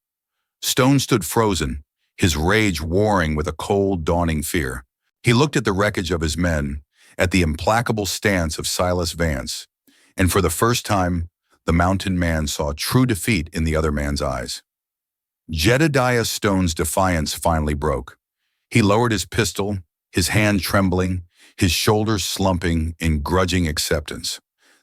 Stone stood frozen, his rage warring with a cold, dawning fear. He looked at the wreckage of his men, at the implacable stance of Silas Vance, and for the first time, the mountain man saw true defeat in the other man's eyes. Jedediah Stone's defiance finally broke. He lowered his pistol, his hand trembling, his shoulders slumping in grudging acceptance.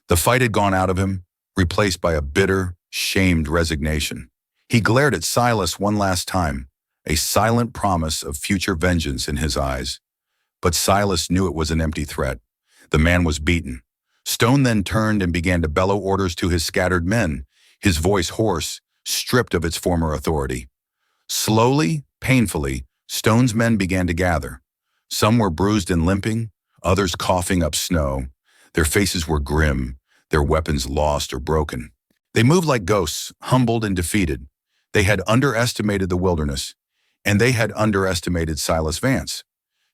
The fight had gone out of him, replaced by a bitter, shamed resignation. He glared at Silas one last time, a silent promise of future vengeance in his eyes. But Silas knew it was an empty threat. The man was beaten. Stone then turned and began to bellow orders to his scattered men, his voice hoarse, stripped of its former authority. Slowly, painfully, Stone's men began to gather. Some were bruised and limping, others coughing up snow. Their faces were grim, their weapons lost or broken. They moved like ghosts, humbled and defeated. They had underestimated the wilderness, and they had underestimated Silas Vance.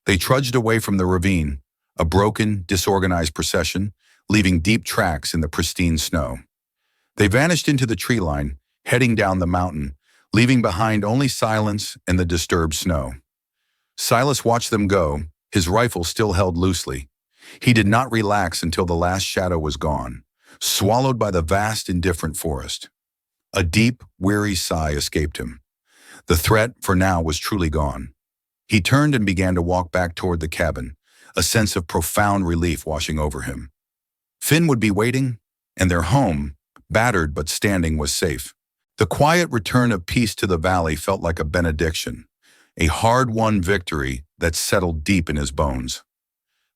They trudged away from the ravine, a broken, disorganized procession, leaving deep tracks in the pristine snow. They vanished into the tree line, heading down the mountain, leaving behind only silence and the disturbed snow. Silas watched them go, his rifle still held loosely. He did not relax until the last shadow was gone, swallowed by the vast, indifferent forest. A deep, weary sigh escaped him. The threat, for now, was truly gone. He turned and began to walk back toward the cabin, a sense of profound relief washing over him. Finn would be waiting, and their home, battered but standing, was safe. The quiet return of peace to the valley felt like a benediction, a hard-won victory that settled deep in his bones.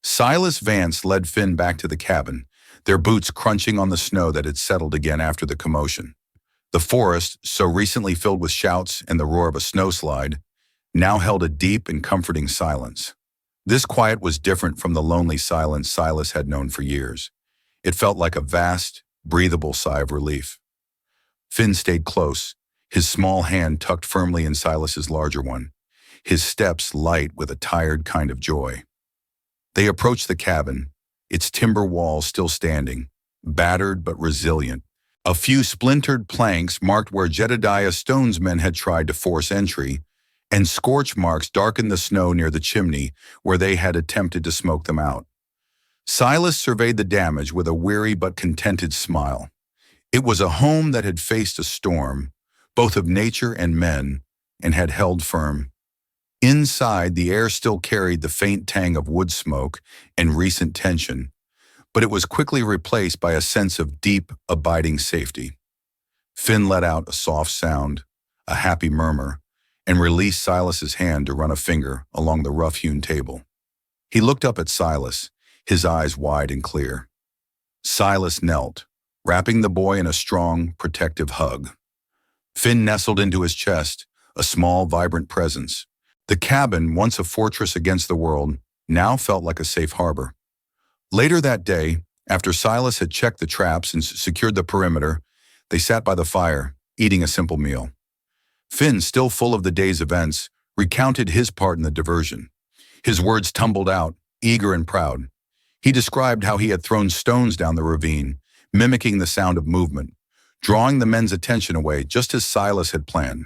Silas Vance led Finn back to the cabin, their boots crunching on the snow that had settled again after the commotion. The forest, so recently filled with shouts and the roar of a snowslide, now held a deep and comforting silence. This quiet was different from the lonely silence Silas had known for years. It felt like a vast, breathable sigh of relief. Finn stayed close, his small hand tucked firmly in Silas's larger one, his steps light with a tired kind of joy. They approached the cabin, its timber walls still standing, battered but resilient. A few splintered planks marked where Jedediah Stone's men had tried to force entry, and scorch marks darkened the snow near the chimney where they had attempted to smoke them out. Silas surveyed the damage with a weary but contented smile. It was a home that had faced a storm, both of nature and men, and had held firm. Inside, the air still carried the faint tang of wood smoke and recent tension, but it was quickly replaced by a sense of deep, abiding safety. Finn let out a soft sound, a happy murmur, and released Silas's hand to run a finger along the rough-hewn table. He looked up at Silas, his eyes wide and clear. Silas knelt, wrapping the boy in a strong, protective hug. Finn nestled into his chest, a small, vibrant presence. The cabin, once a fortress against the world, now felt like a safe harbor. Later that day, after Silas had checked the traps and secured the perimeter, they sat by the fire, eating a simple meal. Finn, still full of the day's events, recounted his part in the diversion. His words tumbled out, eager and proud. He described how he had thrown stones down the ravine, mimicking the sound of movement, drawing the men's attention away just as Silas had planned.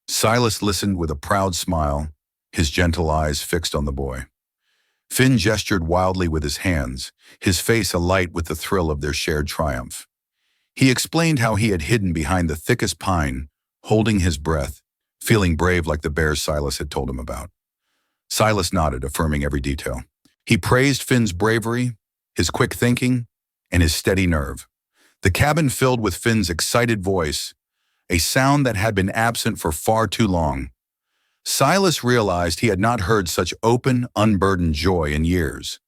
Silas listened with a proud smile, his gentle eyes fixed on the boy. Finn gestured wildly with his hands, his face alight with the thrill of their shared triumph. He explained how he had hidden behind the thickest pine, holding his breath, feeling brave like the bears Silas had told him about. Silas nodded, affirming every detail. He praised Finn's bravery, his quick thinking, and his steady nerve. The cabin filled with Finn's excited voice, a sound that had been absent for far too long. Silas realized he had not heard such open, unburdened joy in years.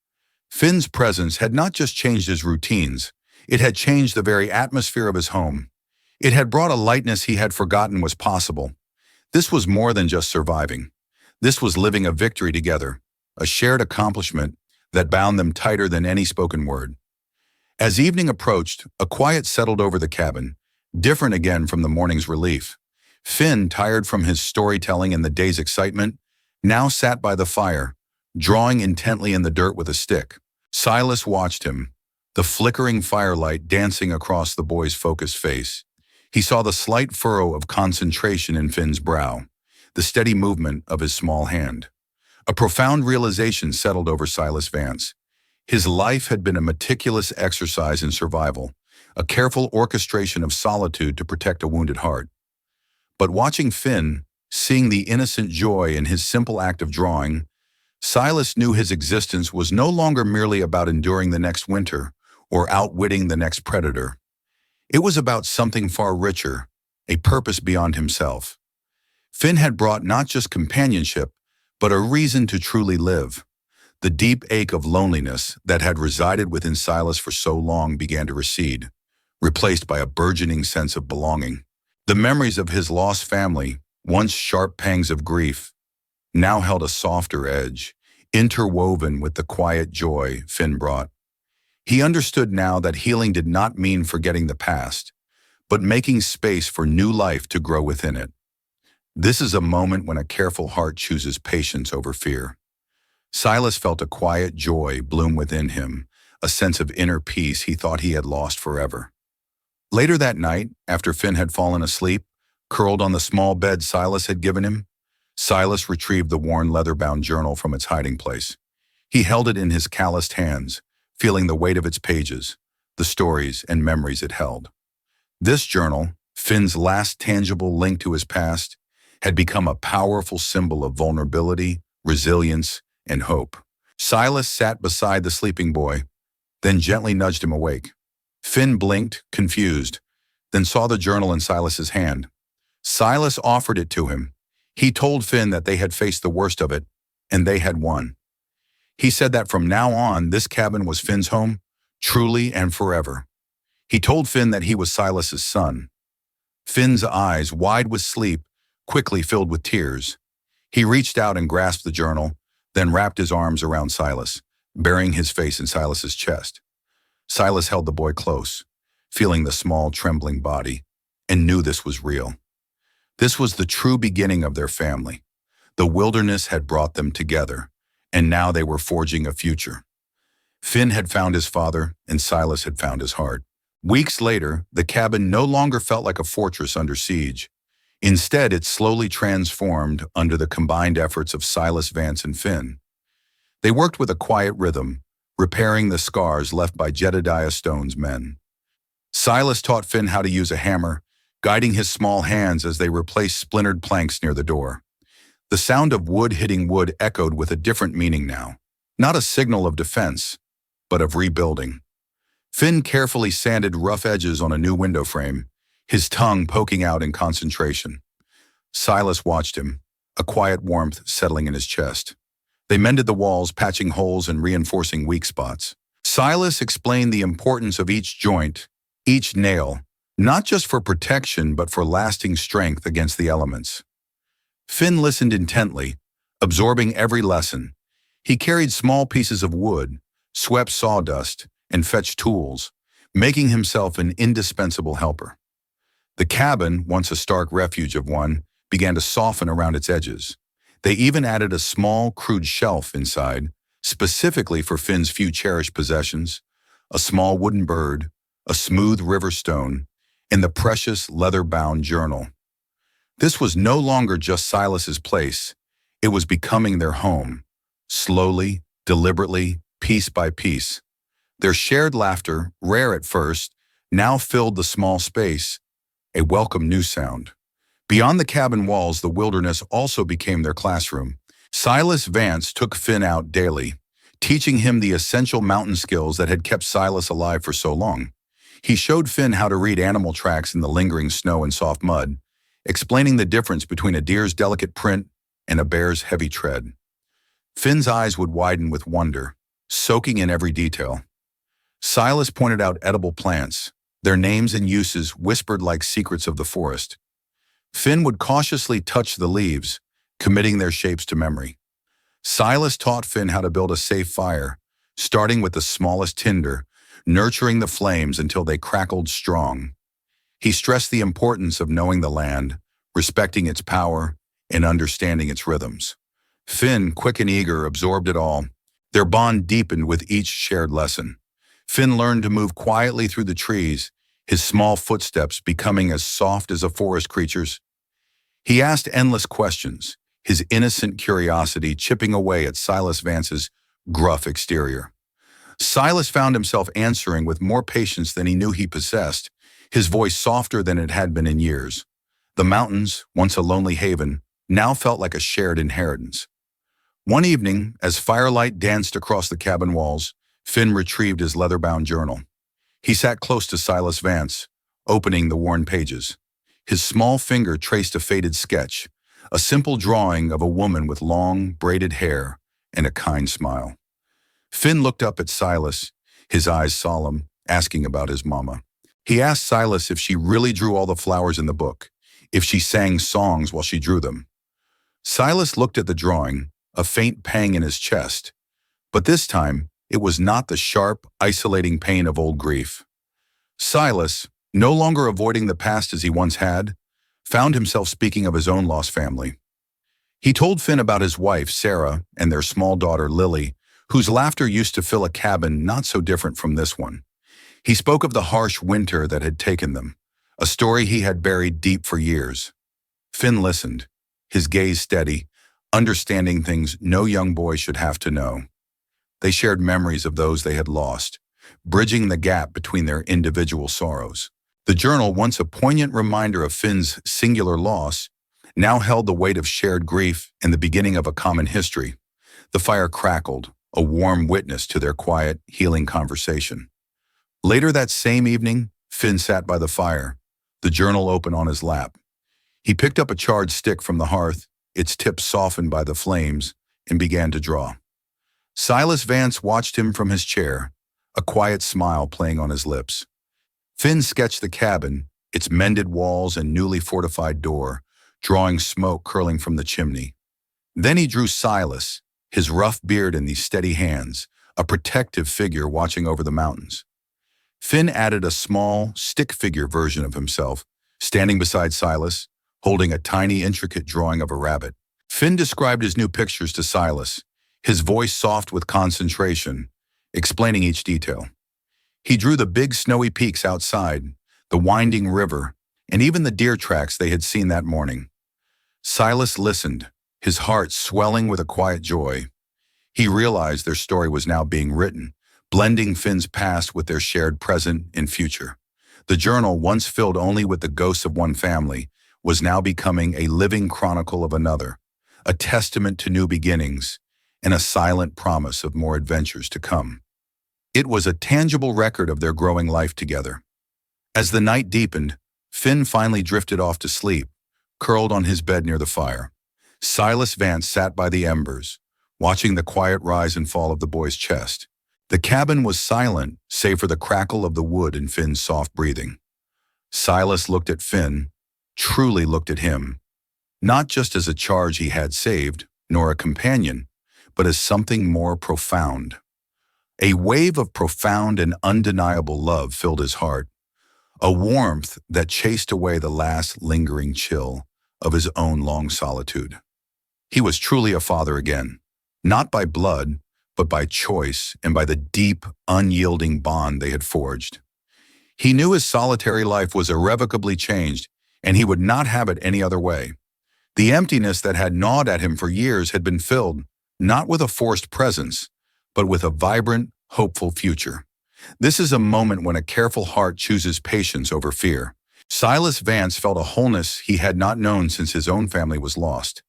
Finn's presence had not just changed his routines, it had changed the very atmosphere of his home. It had brought a lightness he had forgotten was possible. This was more than just surviving. This was living a victory together, a shared accomplishment that bound them tighter than any spoken word. As evening approached, a quiet settled over the cabin, different again from the morning's relief. Finn, tired from his storytelling and the day's excitement, now sat by the fire, drawing intently in the dirt with a stick. Silas watched him, the flickering firelight dancing across the boy's focused face. He saw the slight furrow of concentration in Finn's brow, the steady movement of his small hand. A profound realization settled over Silas Vance. His life had been a meticulous exercise in survival, a careful orchestration of solitude to protect a wounded heart. But watching Finn, seeing the innocent joy in his simple act of drawing, Silas knew his existence was no longer merely about enduring the next winter or outwitting the next predator. It was about something far richer, a purpose beyond himself. Finn had brought not just companionship, but a reason to truly live. The deep ache of loneliness that had resided within Silas for so long began to recede, replaced by a burgeoning sense of belonging. The memories of his lost family, once sharp pangs of grief, now held a softer edge, interwoven with the quiet joy Finn brought. He understood now that healing did not mean forgetting the past, but making space for new life to grow within it. This is a moment when a careful heart chooses patience over fear. Silas felt a quiet joy bloom within him, a sense of inner peace he thought he had lost forever. Later that night, after Finn had fallen asleep, curled on the small bed Silas had given him, Silas retrieved the worn leather-bound journal from its hiding place. He held it in his calloused hands, feeling the weight of its pages, the stories and memories it held. This journal, Finn's last tangible link to his past, had become a powerful symbol of vulnerability, resilience, and hope. Silas sat beside the sleeping boy, then gently nudged him awake. Finn blinked, confused, then saw the journal in Silas's hand. Silas offered it to him. He told Finn that they had faced the worst of it, and they had won. He said that from now on, this cabin was Finn's home, truly and forever. He told Finn that he was Silas's son. Finn's eyes, wide with sleep, quickly filled with tears. He reached out and grasped the journal, then wrapped his arms around Silas, burying his face in Silas's chest. Silas held the boy close, feeling the small, trembling body, and knew this was real. This was the true beginning of their family. The wilderness had brought them together, and now they were forging a future. Finn had found his father, and Silas had found his heart. Weeks later, the cabin no longer felt like a fortress under siege. Instead, it slowly transformed under the combined efforts of Silas Vance and Finn. They worked with a quiet rhythm, repairing the scars left by Jedediah Stone's men. Silas taught Finn how to use a hammer, guiding his small hands as they replaced splintered planks near the door. The sound of wood hitting wood echoed with a different meaning now, not a signal of defense, but of rebuilding. Finn carefully sanded rough edges on a new window frame, his tongue poking out in concentration. Silas watched him, a quiet warmth settling in his chest. They mended the walls, patching holes and reinforcing weak spots. Silas explained the importance of each joint, each nail, not just for protection but for lasting strength against the elements. Finn listened intently, absorbing every lesson. He carried small pieces of wood, swept sawdust, and fetched tools, making himself an indispensable helper. The cabin, once a stark refuge of one, began to soften around its edges. They even added a small, crude shelf inside, specifically for Finn's few cherished possessions, a small wooden bird, a smooth river stone, and the precious leather-bound journal. This was no longer just Silas's place. It was becoming their home. Slowly, deliberately, piece by piece. Their shared laughter, rare at first, now filled the small space, a welcome new sound. Beyond the cabin walls, the wilderness also became their classroom. Silas Vance took Finn out daily, teaching him the essential mountain skills that had kept Silas alive for so long. He showed Finn how to read animal tracks in the lingering snow and soft mud, explaining the difference between a deer's delicate print and a bear's heavy tread. Finn's eyes would widen with wonder, soaking in every detail. Silas pointed out edible plants, their names and uses whispered like secrets of the forest. Finn would cautiously touch the leaves, committing their shapes to memory. Silas taught Finn how to build a safe fire, starting with the smallest tinder, nurturing the flames until they crackled strong. He stressed the importance of knowing the land, respecting its power, and understanding its rhythms. Finn, quick and eager, absorbed it all. Their bond deepened with each shared lesson. Finn learned to move quietly through the trees, his small footsteps becoming as soft as a forest creature's. He asked endless questions, his innocent curiosity chipping away at Silas Vance's gruff exterior. Silas found himself answering with more patience than he knew he possessed, his voice softer than it had been in years. The mountains, once a lonely haven, now felt like a shared inheritance. One evening, as firelight danced across the cabin walls, Finn retrieved his leather-bound journal. He sat close to Silas Vance, opening the worn pages. His small finger traced a faded sketch, a simple drawing of a woman with long, braided hair and a kind smile. Finn looked up at Silas, his eyes solemn, asking about his mama. He asked Silas if she really drew all the flowers in the book, if she sang songs while she drew them. Silas looked at the drawing, a faint pang in his chest. But this time, it was not the sharp, isolating pain of old grief. Silas, no longer avoiding the past as he once had, found himself speaking of his own lost family. He told Finn about his wife, Sarah, and their small daughter, Lily, whose laughter used to fill a cabin not so different from this one. He spoke of the harsh winter that had taken them, a story he had buried deep for years. Finn listened, his gaze steady, understanding things no young boy should have to know. They shared memories of those they had lost, bridging the gap between their individual sorrows. The journal, once a poignant reminder of Finn's singular loss, now held the weight of shared grief and the beginning of a common history. The fire crackled, a warm witness to their quiet, healing conversation. Later that same evening, Finn sat by the fire, the journal open on his lap. He picked up a charred stick from the hearth, its tip softened by the flames, and began to draw. Silas Vance watched him from his chair, a quiet smile playing on his lips. Finn sketched the cabin, its mended walls and newly fortified door, drawing smoke curling from the chimney. Then he drew Silas, his rough beard in these steady hands, a protective figure watching over the mountains. Finn added a small, stick-figure version of himself, standing beside Silas, holding a tiny, intricate drawing of a rabbit. Finn described his new pictures to Silas, his voice soft with concentration, explaining each detail. He drew the big snowy peaks outside, the winding river, and even the deer tracks they had seen that morning. Silas listened, his heart swelling with a quiet joy. He realized their story was now being written, blending Finn's past with their shared present and future. The journal, once filled only with the ghosts of one family, was now becoming a living chronicle of another, a testament to new beginnings, and a silent promise of more adventures to come. It was a tangible record of their growing life together. As the night deepened, Finn finally drifted off to sleep, curled on his bed near the fire. Silas Vance sat by the embers, watching the quiet rise and fall of the boy's chest. The cabin was silent, save for the crackle of the wood and Finn's soft breathing. Silas looked at Finn, truly looked at him, not just as a charge he had saved, nor a companion, but as something more profound. A wave of profound and undeniable love filled his heart, a warmth that chased away the last lingering chill of his own long solitude. He was truly a father again, not by blood, but by choice and by the deep, unyielding bond they had forged. He knew his solitary life was irrevocably changed, and he would not have it any other way. The emptiness that had gnawed at him for years had been filled, not with a forced presence, but with a vibrant, hopeful future. This is a moment when a careful heart chooses patience over fear. Silas Vance felt a wholeness he had not known since his own family was lost.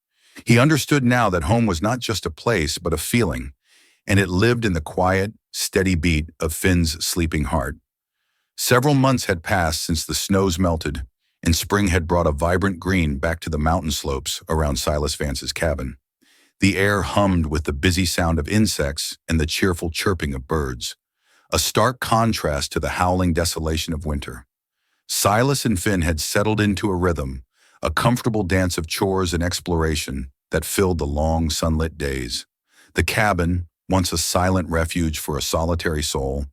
He understood now that home was not just a place, but a feeling, and it lived in the quiet, steady beat of Finn's sleeping heart. Several months had passed since the snows melted, and spring had brought a vibrant green back to the mountain slopes around Silas Vance's cabin. The air hummed with the busy sound of insects and the cheerful chirping of birds, a stark contrast to the howling desolation of winter. Silas and Finn had settled into a rhythm, a comfortable dance of chores and exploration that filled the long sunlit days. The cabin, once a silent refuge for a solitary soul,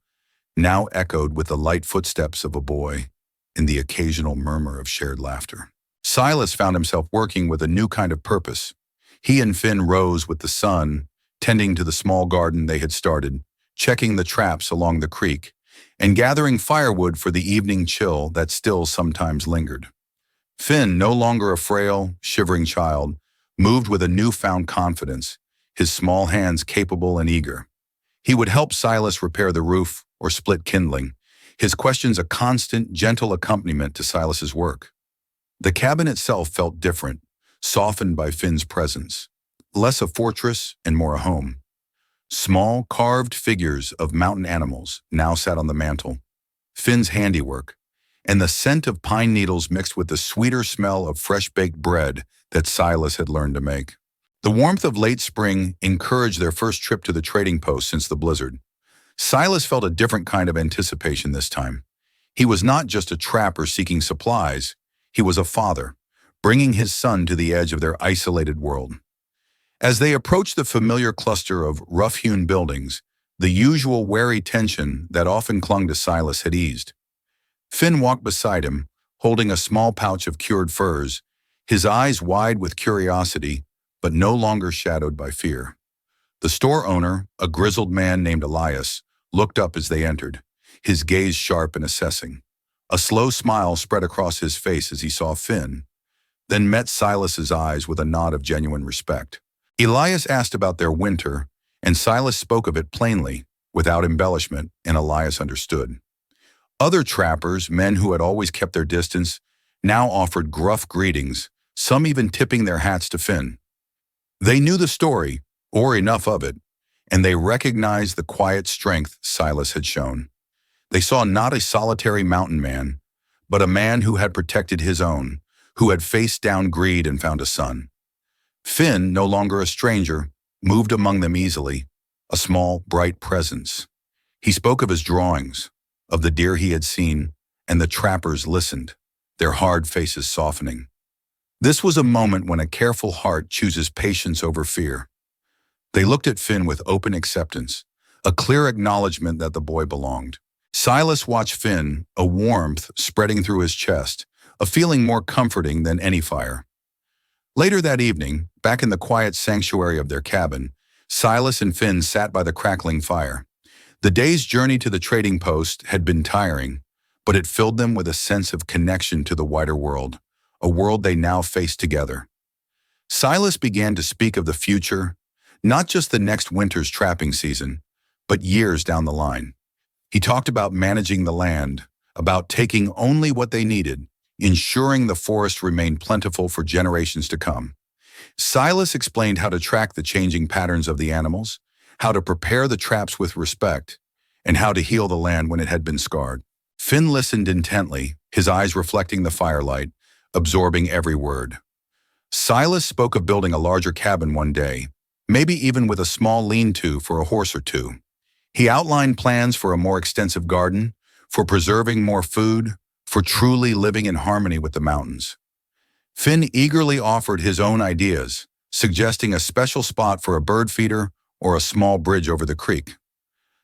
now echoed with the light footsteps of a boy and the occasional murmur of shared laughter. Silas found himself working with a new kind of purpose. He and Finn rose with the sun, tending to the small garden they had started, checking the traps along the creek, and gathering firewood for the evening chill that still sometimes lingered. Finn, no longer a frail, shivering child, moved with a newfound confidence, his small hands capable and eager. He would help Silas repair the roof or split kindling, his questions a constant, gentle accompaniment to Silas's work. The cabin itself felt different, softened by Finn's presence, less a fortress and more a home. Small, carved figures of mountain animals now sat on the mantel, Finn's handiwork, and the scent of pine needles mixed with the sweeter smell of fresh-baked bread that Silas had learned to make. The warmth of late spring encouraged their first trip to the trading post since the blizzard. Silas felt a different kind of anticipation this time. He was not just a trapper seeking supplies, he was a father, bringing his son to the edge of their isolated world. As they approached the familiar cluster of rough-hewn buildings, the usual wary tension that often clung to Silas had eased. Finn walked beside him, holding a small pouch of cured furs, his eyes wide with curiosity, but no longer shadowed by fear. The store owner, a grizzled man named Elias, looked up as they entered, his gaze sharp and assessing. A slow smile spread across his face as he saw Finn, then met Silas's eyes with a nod of genuine respect. Elias asked about their winter, and Silas spoke of it plainly, without embellishment, and Elias understood. Other trappers, men who had always kept their distance, now offered gruff greetings, some even tipping their hats to Finn. They knew the story, or enough of it, and they recognized the quiet strength Silas had shown. They saw not a solitary mountain man, but a man who had protected his own, who had faced down greed and found a son. Finn, no longer a stranger, moved among them easily, a small, bright presence. He spoke of his drawings, of the deer he had seen, and the trappers listened, their hard faces softening. This was a moment when a careful heart chooses patience over fear. They looked at Finn with open acceptance, a clear acknowledgement that the boy belonged. Silas watched Finn, a warmth spreading through his chest, a feeling more comforting than any fire. Later that evening, back in the quiet sanctuary of their cabin, Silas and Finn sat by the crackling fire. The day's journey to the trading post had been tiring, but it filled them with a sense of connection to the wider world, a world they now faced together. Silas began to speak of the future, not just the next winter's trapping season, but years down the line. He talked about managing the land, about taking only what they needed, ensuring the forest remained plentiful for generations to come. Silas explained how to track the changing patterns of the animals, how to prepare the traps with respect, and how to heal the land when it had been scarred. Finn listened intently, his eyes reflecting the firelight, absorbing every word. Silas spoke of building a larger cabin one day, maybe even with a small lean-to for a horse or two. He outlined plans for a more extensive garden, for preserving more food, for truly living in harmony with the mountains. Finn eagerly offered his own ideas, suggesting a special spot for a bird feeder or a small bridge over the creek.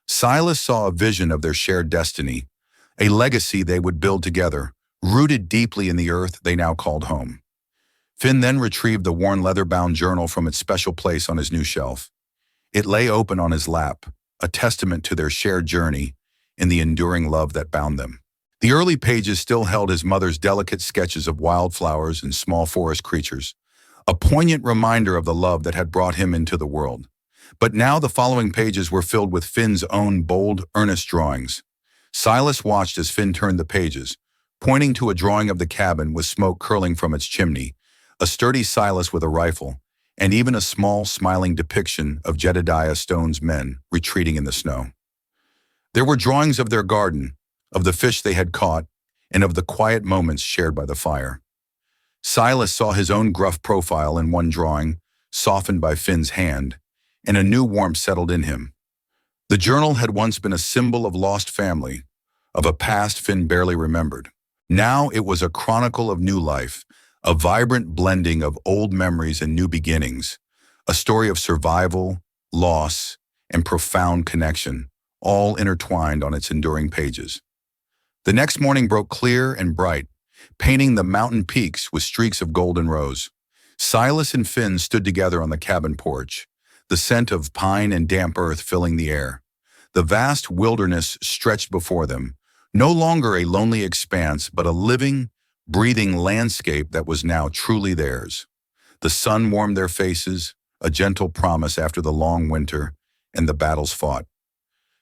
Silas saw a vision of their shared destiny, a legacy they would build together, rooted deeply in the earth they now called home. Finn then retrieved the worn leather-bound journal from its special place on his new shelf. It lay open on his lap, a testament to their shared journey and the enduring love that bound them. The early pages still held his mother's delicate sketches of wildflowers and small forest creatures, a poignant reminder of the love that had brought him into the world. But now the following pages were filled with Finn's own bold, earnest drawings. Silas watched as Finn turned the pages, pointing to a drawing of the cabin with smoke curling from its chimney, a sturdy Silas with a rifle, and even a small, smiling depiction of Jedediah Stone's men retreating in the snow. There were drawings of their garden, of the fish they had caught, and of the quiet moments shared by the fire. Silas saw his own gruff profile in one drawing, softened by Finn's hand, and a new warmth settled in him. The journal had once been a symbol of lost family, of a past Finn barely remembered. Now it was a chronicle of new life, a vibrant blending of old memories and new beginnings, a story of survival, loss, and profound connection, all intertwined on its enduring pages. The next morning broke clear and bright, painting the mountain peaks with streaks of golden rose. Silas and Finn stood together on the cabin porch, the scent of pine and damp earth filling the air. The vast wilderness stretched before them, no longer a lonely expanse, but a living, breathing landscape that was now truly theirs. The sun warmed their faces, a gentle promise after the long winter and the battles fought.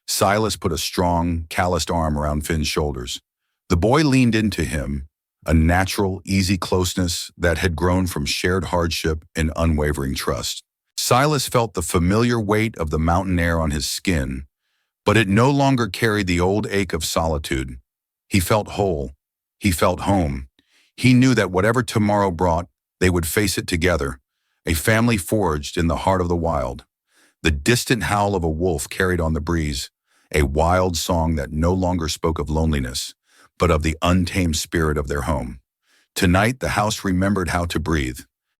Silas put a strong, calloused arm around Finn's shoulders. The boy leaned into him, a natural, easy closeness that had grown from shared hardship and unwavering trust. Silas felt the familiar weight of the mountain air on his skin, but it no longer carried the old ache of solitude. He felt whole. He felt home. He knew that whatever tomorrow brought, they would face it together, a family forged in the heart of the wild. The distant howl of a wolf carried on the breeze, a wild song that no longer spoke of loneliness, but of the untamed spirit of their home. Tonight, the house remembered how to breathe.